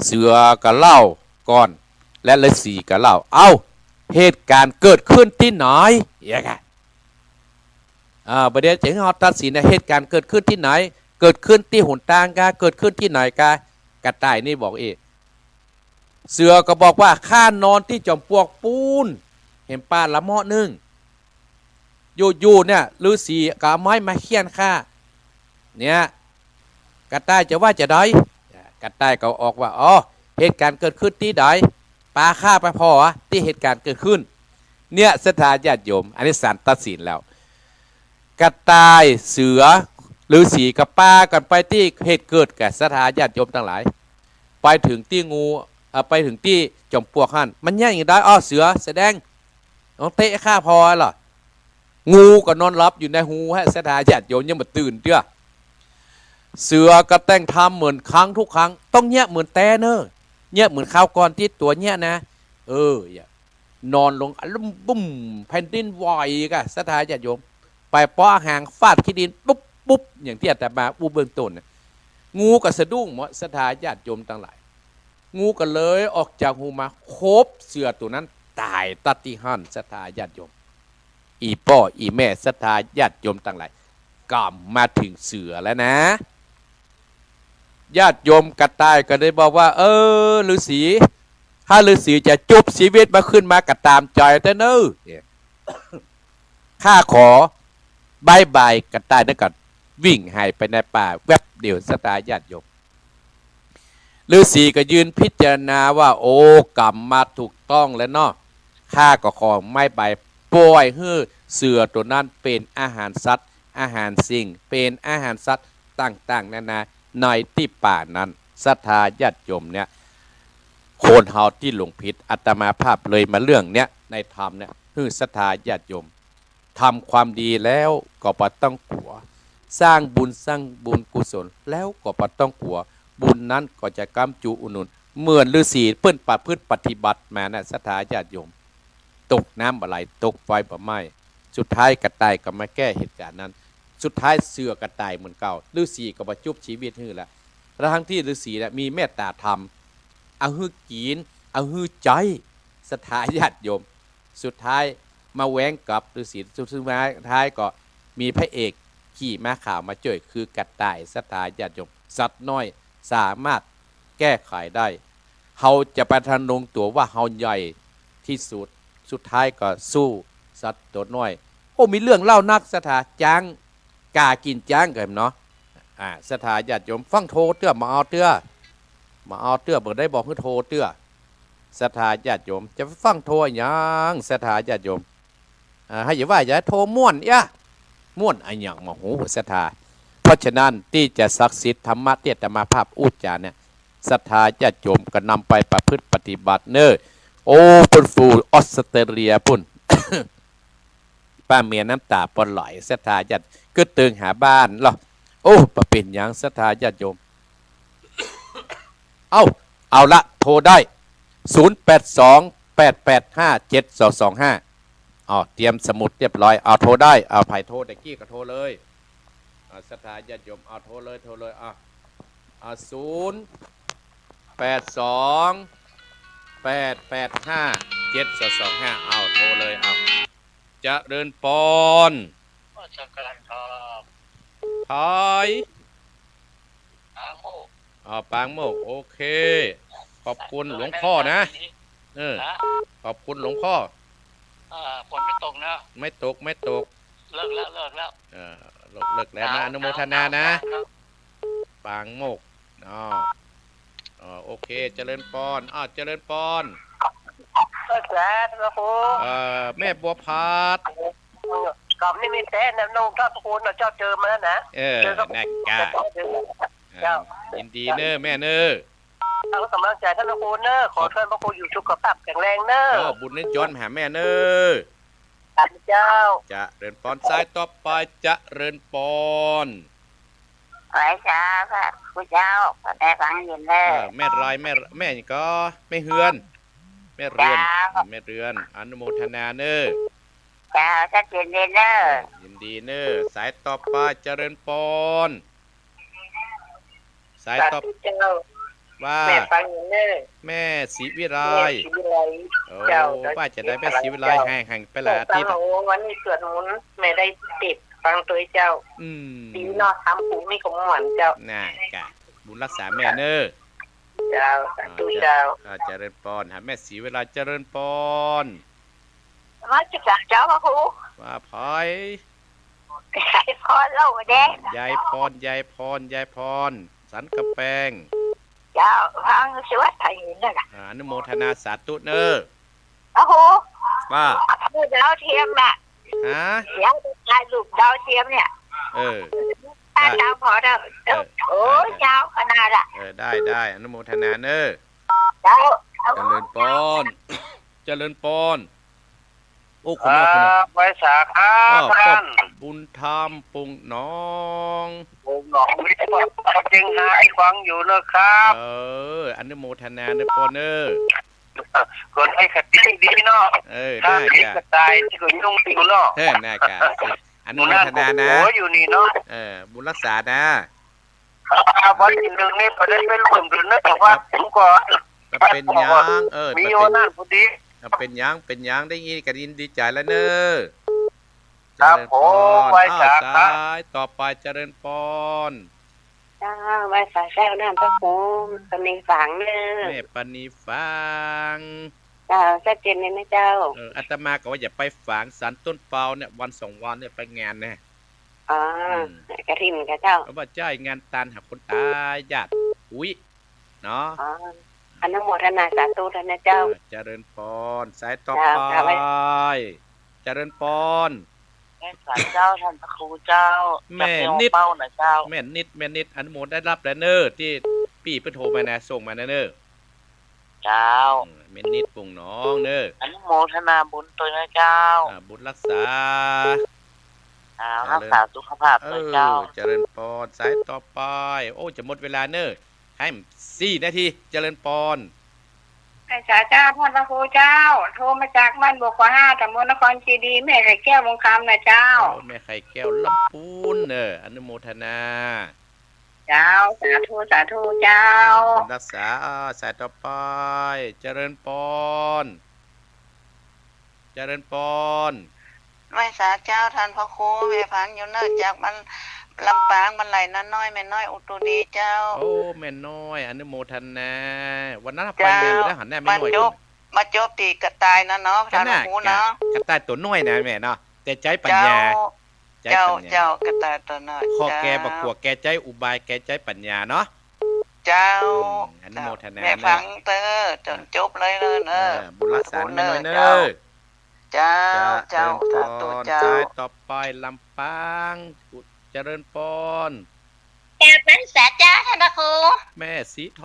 เสือก็เล่าก่อนและฤาษีก็เล่าเอาเหตุการณ์เกิดขึ้นที่ไหนอย่างไงประเดี๋ยวจะให้เราตัดสินเหตุการณ์เกิดขึ้นที่ไหนเกิดขึ้นที่หนทางกาเกิดขึ้นที่ไหนกากระต่ายนี่บอกเสือก็บอกว่าข้านอนที่จอมปลวกปูนเห็นป้าละเมาะนึงอยู่เนี่ยฤาษีกาไม้มาเคี่ยนข้าเนี่ยกระต่ายจะว่าจะได้กระต่ายก็ออกว่าเหตุการณ์เกิดขึ้นที่ใดปลาฆ่าไปพอที่เหตุการณ์เกิดขึ้นเนี่ยศรัทธาญาติโยมอันนี้ศาลตัดสินแล้วกระต่ายเสือฤาษีกับปลากันไปที่เหตุเกิดแก่ศรัทธาญาติโยมทั้งหลายไปถึงที่งูไปถึงที่จอมปลวกหั่นมันแย่อย่างได้เสือแสดงต้องเตะฆ่าพอหรองูก็นอนรับอยู่ในหูฮะศรัทธาญาติโยมยังมาตื่นเด้อเสือก็แต่งทำเหมือนครั้งทุกครั้งต้องเนี้ยเหมือนแต่เนอะเนี่ยเหมือนข้าวก้อนที่ตัวเนี่ยนะนอนลงบุ้มแผ่นดินไหวกันศรัทธาญาติโยมไปป้อหางฟาดขี้ดินปุ๊บอย่างที่อาตมาเบื้องต้นงูก็สะดุ้งหมดศรัทธาญาติโยมทั้งหลายงูก็เลยออกจากหูมาโคบเสือตัวนั้นตายตัดที่หันศรัทธาญาติโยมอีพ่ออีแม่ศรัทธาญาติโยมทั้งหลายก็มาถึงเสือแล้วนะญาติโยมกระต่ายก็ได้บอกว่าฤาษีถ้าฤาษีจะจุบชีวิตมาขึ้นมากระตามใจแต่เนอะข้าขอบายกระต่ายนั่นก็วิ่งหายไปในป่าแวบเดียวสตาญาติโยมฤาษีก็ยืนพิจารณาว่าโอ้กรรมมาถูกต้องแล้วเนาะข้าก็ขอไม่ใบปล่อยให้เสือตัวนั้นเป็นอาหารสัตว์อาหารสิ่งเป็นอาหารสัตว์ต่างๆนานาในที่ป่านั้นศรัทธาญาติโยมเนี่ยโคนเฮาที่หลงผิดอาตมาภาพเลยมาเรื่องเนี้ยในธรรมเนี่ยคือศรัทธาญาติโยมทำความดีแล้วก็บ่ต้องกลัวสร้างบุญกุศลแล้วก็บ่ต้องกลัวบุญนั้นก็จะกำจูอุนุนเหมือนฤาษีเปิ้นประพฤติปฏิบัติมานะศรัทธาญาติโยมตกน้ำบ่ไหลตกไฟบ่ไหม้สุดท้ายกระต่ายก็มาแก้เหตุการณ์นั้นสุดท้ายเสือกระต่ายเหมือนเก่าฤาษีก็มาจุบชีวิตฮือละทั้งที่ฤาษีมีเมตตาธรรมเอาฮือกีนเอาฮือใจศรัทธาญาติโยมสุดท้ายมาแหวงกับฤาษีสุดท้ายก็มีพระเอกขี่ม้าขาวมาช่วยคือกระต่ายศรัทธาญาติโยมสัตว์น้อยสามารถแก้ไขได้เฮาจะประทันลงตัวว่าเฮาใหญ่ที่สุดท้ายก็สู้สัตว์ตัวน้อยมีเรื่องเล่านักศรัทธาจังกากินจ้างกันเนาะศรัทธาญาติโยมฟังโทเตื้อมาเอาเตื้อเบิดได้บอกให้โทเตื้อศรัทธาญาติโยมจะฟังโทอย่างศรัทธาญาติโยมให้อย่าว่าอย่าโทม่วน ม่วนอันอย่างมโหศรัทธาเพราะฉะนั้นที่จะศักดิ์สิทธิ์ธรรมะที่อาตมาภาพอุจจาเนี่ยศรัทธาญาติโยมก็นำไปประพฤติปฏิบัติเนอโอ้ปุ่นฟูออสเตรเลียปุ่น ป้าเมียน้ำตาปนไหลศรัทธาญาติก็ตึงหาบ้านหรอโอ้ประเป็นอย่างศรัทธาญาติโยม เอาละโทรได้0828857225เตรียมสมุดเรียบร้อยเอาโทรได้เอาไผ่โทรตะกี้ก็โทรเลยศรัทธาญาติโยมเอาโทรเลย0828857225เอาโทรเลยเอาจะเดินปอนจักรันครับถอยโมปางโมกโอเคขอบคุณหลวงพ่อนะขอบคุณหลวงพ่อฝนไม่ตกนะไม่ตกเลิกแล้วเลิกแล้วนะอนุโมทนานะปางโมกโอเคเจริญปอนเจริญปอนแม่บัวพัดกอบนี่มีแท้นะน้องเจ้าตะกูลเจ้าเจอมาแล้วนะนักกายินดีเนอแม่เนอเอากำลังใจท่านตะกูลเนอขอเชิญพระครูอยู่สุขภาพแข็งแรงเนอบุญนี้ย้อนหาแม่เนอเจ้าจะเริญปอนซ้ายต่อไปจะเริญปอนไว้จ้าพระคุณเจ้าแม่ฟังยินเลยแม่ไรแม่นี่ก็ไม่เฮือนแม่เรือนอนุโมทนาเนอจ้าชัดเจนเนอยินดีเนอสายต่อไปเจริญปอนสายต่อว่าแม่ฟังยินเนอแม่ศรีวิไลป้าจะได้แม่ศรีวิไลแห่งไปละอาทิตย์วันนี้เกิดหนุนแม่ได้ติดฟังตัวเจ้าดีนอทำปูไม่ขมหวานเจ้าน่ากะบุญรักษาแม่เนอเจ้าตุเจ้าเจริญปอนหาแม่ศรีวิไลเจริญปอนมาจุดเจ้าพระครูว่าพอยยายพรเล่าแดงยายพรสันกระแปงเจ้าฟังสวัสดิ์ไทยนี่แหละอนุโมทนาสาธุเนอโอ้โหว่าดาวเทียมน่ะเดี๋ยวถ่ายรูปดาวเทียมเนี่ยดาวพอแล้วโอ้ยยาวขนาดอ่ะได้อนุโมทนาเนอเจ้าเจริญปอนโอ้คุณไว้สาขาท่านบุญธรรมปุงน้องวิทย์จริงหายฟังอยู่นะครับอนุโมทนาเนปอนเนอคนให้ขัดดีเนาะถ้าดีกระจายที่คุณยุ่งติวเนาะน่ากะอนุโมทนานะอยู่นี่เนาะบุญรักษานะวันที่หนึ่งนี่ประเด็นเป็นหมื่นนะแต่ว่าผมก็เป็นยังมีโอนั่นพอดีเป็นยังได้ยินกันยินดีใจแล้วเนอครับผมไว้สายต่อไปเจริญปอนไว้สายแก้วน้ำพระครูปณีฝังเนอแม่ปณีฝังเจ้าชัดเจนเลยนะเจ้าอาตมาก็ว่าอย่าไปฝังสันต้นเปาเนี่ยวัน2 วันเนี่ยไปงานเนี่ยกระถิ่นกับเจ้าว่าจ่ายงานตันหาคนตายญาติเนาะอนุโมทนาสาธุนะเจ้าเจริญปอนสายต่อไปเจริญปอนแม่สายเจ้าท่านพระครูเจ้าแม่นิดแม่นิดอนุโมทได้รับแล้วเนอที่พี่เพิ่นโทรมานะส่งมาเนอเจ้าแม่นิดปุ่งน้องเนออนุโมทนาบุญตัวนะเจ้าบุญรักษารักษาสุขภาพตัวเจ้าเจริญปอนสายต่อไปโอ้จะหมดเวลาเนอให้4 นาทีเจริญปอนอาจารย์เจ้าท่านพระครูเจ้าโทรมาจากบ้านบัวขวา5ตำบลนครชีดีแม่ไข่แก้ววงคำนะเจ้าแม่ไข่แก้วลำพูนอนุโมทนาเจ้าสาธุเจ้ารักษาสายต่อไปเจริญปอนไม่สาเจ้าท่านพระครูแม่พังอยู่เนิ่นจากมันลำปางมันไหลน้อยแม่น้อยอุตุดีเจ้าโอ้แม่น้อยอนุโมทนาวันนั้นไปงานแล้วหันหน้าไม่น้อยมาจบตีกระต่ายนะเนาะท่านหูเนาะกระต่ายตัวน้อยนะแม่เนาะแต่ใจปัญญาเจ้ากระต่ายตัวน้อยข้อแกบอกขวแกใจอุบายแกใจปัญญาเนาะเจ้าอนุโมทนาแม่ฟังเตอจนจบเลยเนอะบุญรักษาเนอ เจ้าเจ้า เจริ สา ญพ ธุ ร เจ้า สายต่อไปลำปางเจริญพร แกเป็นสาเจ้าท่านพระครู แม่สีท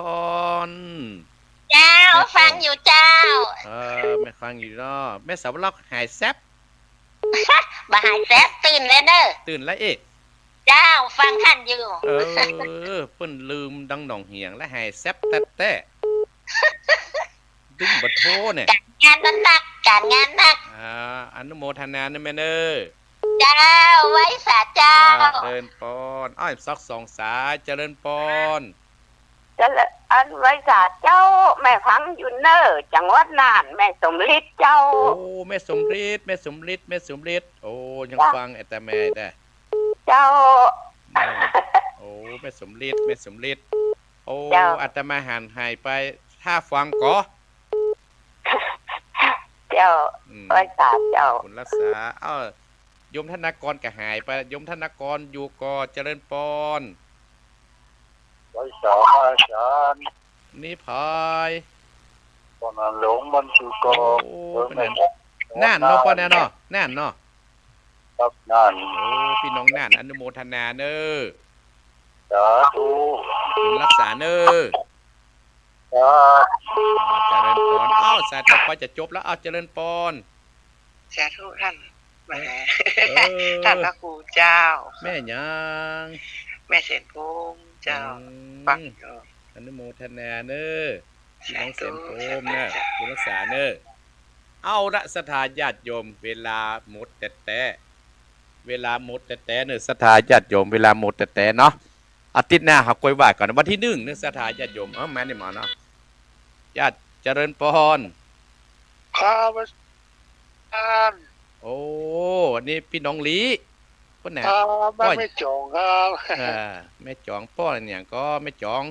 ร เจ้าฟังอยู่เจ้า แม่ฟังอยู่เนาะแม่สาวล็อกหายแซบ บ่หายแซ่บตื่นแล้วเด้อ ตื่นแล้วเอ๊ะ เจ้าฟังท่านอยู่ เพิ่นลืมดังหนองเหียงและหายแซบแต่ดึงบัดโทเนี่ย งานนั้นหนักการงานหนัก อนุโมทนานะแม่เน้อ เจ้าไว้สาเจ้า เจริญพรอ้อยซอกสองสายเจริญพร จะอันไว้สาเจ้าแม่ฟังอยู่เนอจังหวัดน่านแม่สมฤทธิ์เจ้า โอ้แม่สมฤทธิ์แม่สมฤทธิ์แม่สมฤทธิ์โอ้ยังฟังแต่แม่ได้ เจ้า โอ้แม่สมฤทธิ์แม่สมฤทธิ์โอ้ เจ้า อาตมาหันหายไปถ้าฟังก็ เจ้าไว้สาเจ้า คุณรักษายมธนากรก็หายไปยมธนากรอยู่ก็เจริญพร ไว้สาวอาจารย์ นี่พาย ตอนนั้นหลงมันคือกอ โอ้เป็นน่านเนาะป้อแน่เนาะน่านเนาะ ครับนั่น โอ้พี่น้องน่านอนุโมทนาเนอ สาธุ คุณรักษาเนอ สา เจริญพรสาธุพอจะจบแล้วเจริญพร สาธุท่านแหม เออ ท่านพระครูเจ้า แม่ยัง แม่เสนภูมิเจ้าฟังอยู่ อนุโมทนาเนอพี่น้องเสียนโคมเนอคุณรักษาเนอเอาละสถาญาติโยมเวลาหมดแต่เวลาหมดแต่เนอสถาญาติโยมเวลาหมดแต่เนาะอาทิตย์หน้าหักกล้วยว่าก่อนวันที่1เนอสถาญาติโยมแม่นี่หมอเนาะญาติเจริญพร ข้าพเจ้า โอ้นี่พี่น้องลีคนไหน แม่ไม่จองครับ แม่จองป้อเนี่ยก็แม่จอง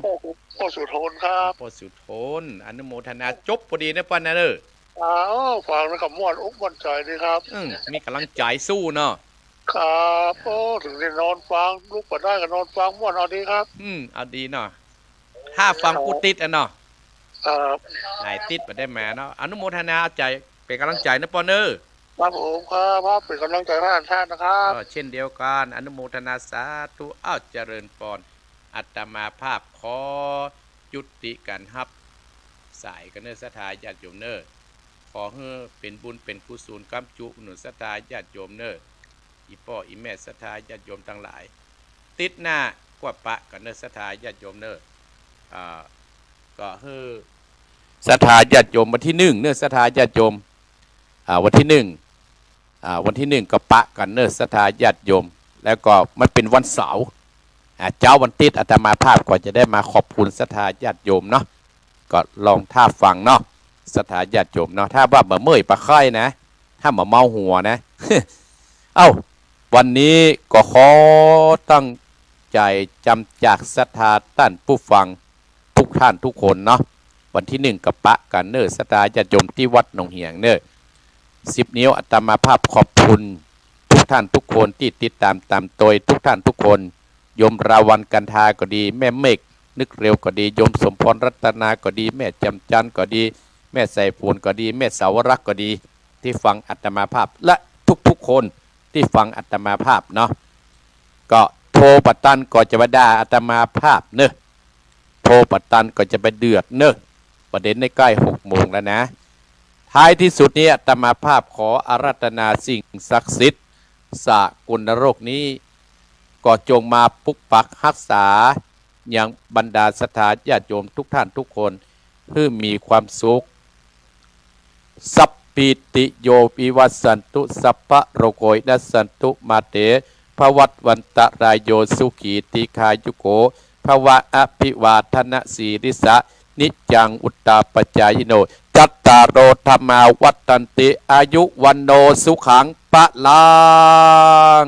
พ่อสุทนครับ พ่อสุทนอนุโมทนาจบพอดีนะป้านะเด้อ อ้าวฟังแล้วกับม่วนอกม่วนใจดีครับ มีกำลังใจสู้เนาะ ครับโอ้ถึงได้นอนฟังลุกก็ได้ก็นอนฟังม่วนเอาดีครับ เอาดีเนาะถ้าฟังกูติดเนาะ ครับ ไหนติดมาได้มาเนาะอนุโมทนาเอาใจเป็นกำลังใจนะป้อเนอ ครับผมครับเป็นกำลังใจให้ท่านนะครับ เช่นเดียวกันอนุโมทนาสาธุเจริญพรอัตมาภาพขอยุติการฮับสายกันเนอสถาญาติโยมเนอขอให้เป็นบุญเป็นกุศลกำจุหนุนสถาญาติโยมเนออีพ่ออีแม่สถาญาติโยมทั้งหลายติดหน้ากว่าปะกันเนอสถาญาติโยมเนอก็ให้สถาญาติโยมวันที่1เนอสถาญาติโยมวันที่1วันที่1ก็ปะกันเนอสถาญาติโยมแล้วก็มันเป็นวันเสาร์เจ้าวันติดอาตมาภาพก็จะได้มาขอบคุณสถาญาติโยมเนาะก็ลองท่าฟังเนาะสถาญาติโยมเนาะถ้าว่าบ่เมื่อยปะไข่นะถ้าบ่เมาหัวนะ เอ้าวันนี้ก็ขอตั้งใจจำจากศรัทธาท่านผู้ฟังทุกท่านทุกคนเนาะวันที่1กับปะกันเนอสถาญาติโยมที่วัดหนองเหียงเนอ10 นิ้วอาตมาภาพขอบคุณทุกท่านทุกคนที่ติดตามโดยทุกท่านทุกคนโยมราวันกันทาก็ดีแม่เมฆนึกเร็วก็ดีโยมสมพรรัตนาก็ดีแม่จำจันก็ดีแม่ใส่ปูนก็ดีแม่สาวรักก็ดีที่ฟังอาตมาภาพและทุกๆคนที่ฟังอาตมาภาพเนาะก็โทรปัตตันก็จะมาด่าอาตมาภาพเนอะโทรปัตตันก็จะไปเดือดเนอะประเด็นในใกล้6 โมงแล้วนะท้ายที่สุดนี้อาตมาภาพขออาราธนาสิ่งศักดิ์สิทธิ์สากลโลกนี้ก็จงมาปกปักรักษาอย่างบรรดาศรัทธาญาติโยมทุกท่านทุกคนเพื่อมีความสุขสัพปิติโยปิวัสสันตุสัพพะโรโกยนัสสันตุมาเตภวัตวันตรายโยสุขีติคายุโกภวะอภิวาทนะสีริสะนิจังอุตตาปจายโนจัตตารโอธรรมาวัตตันติอายุวันโนสุขังปะลัง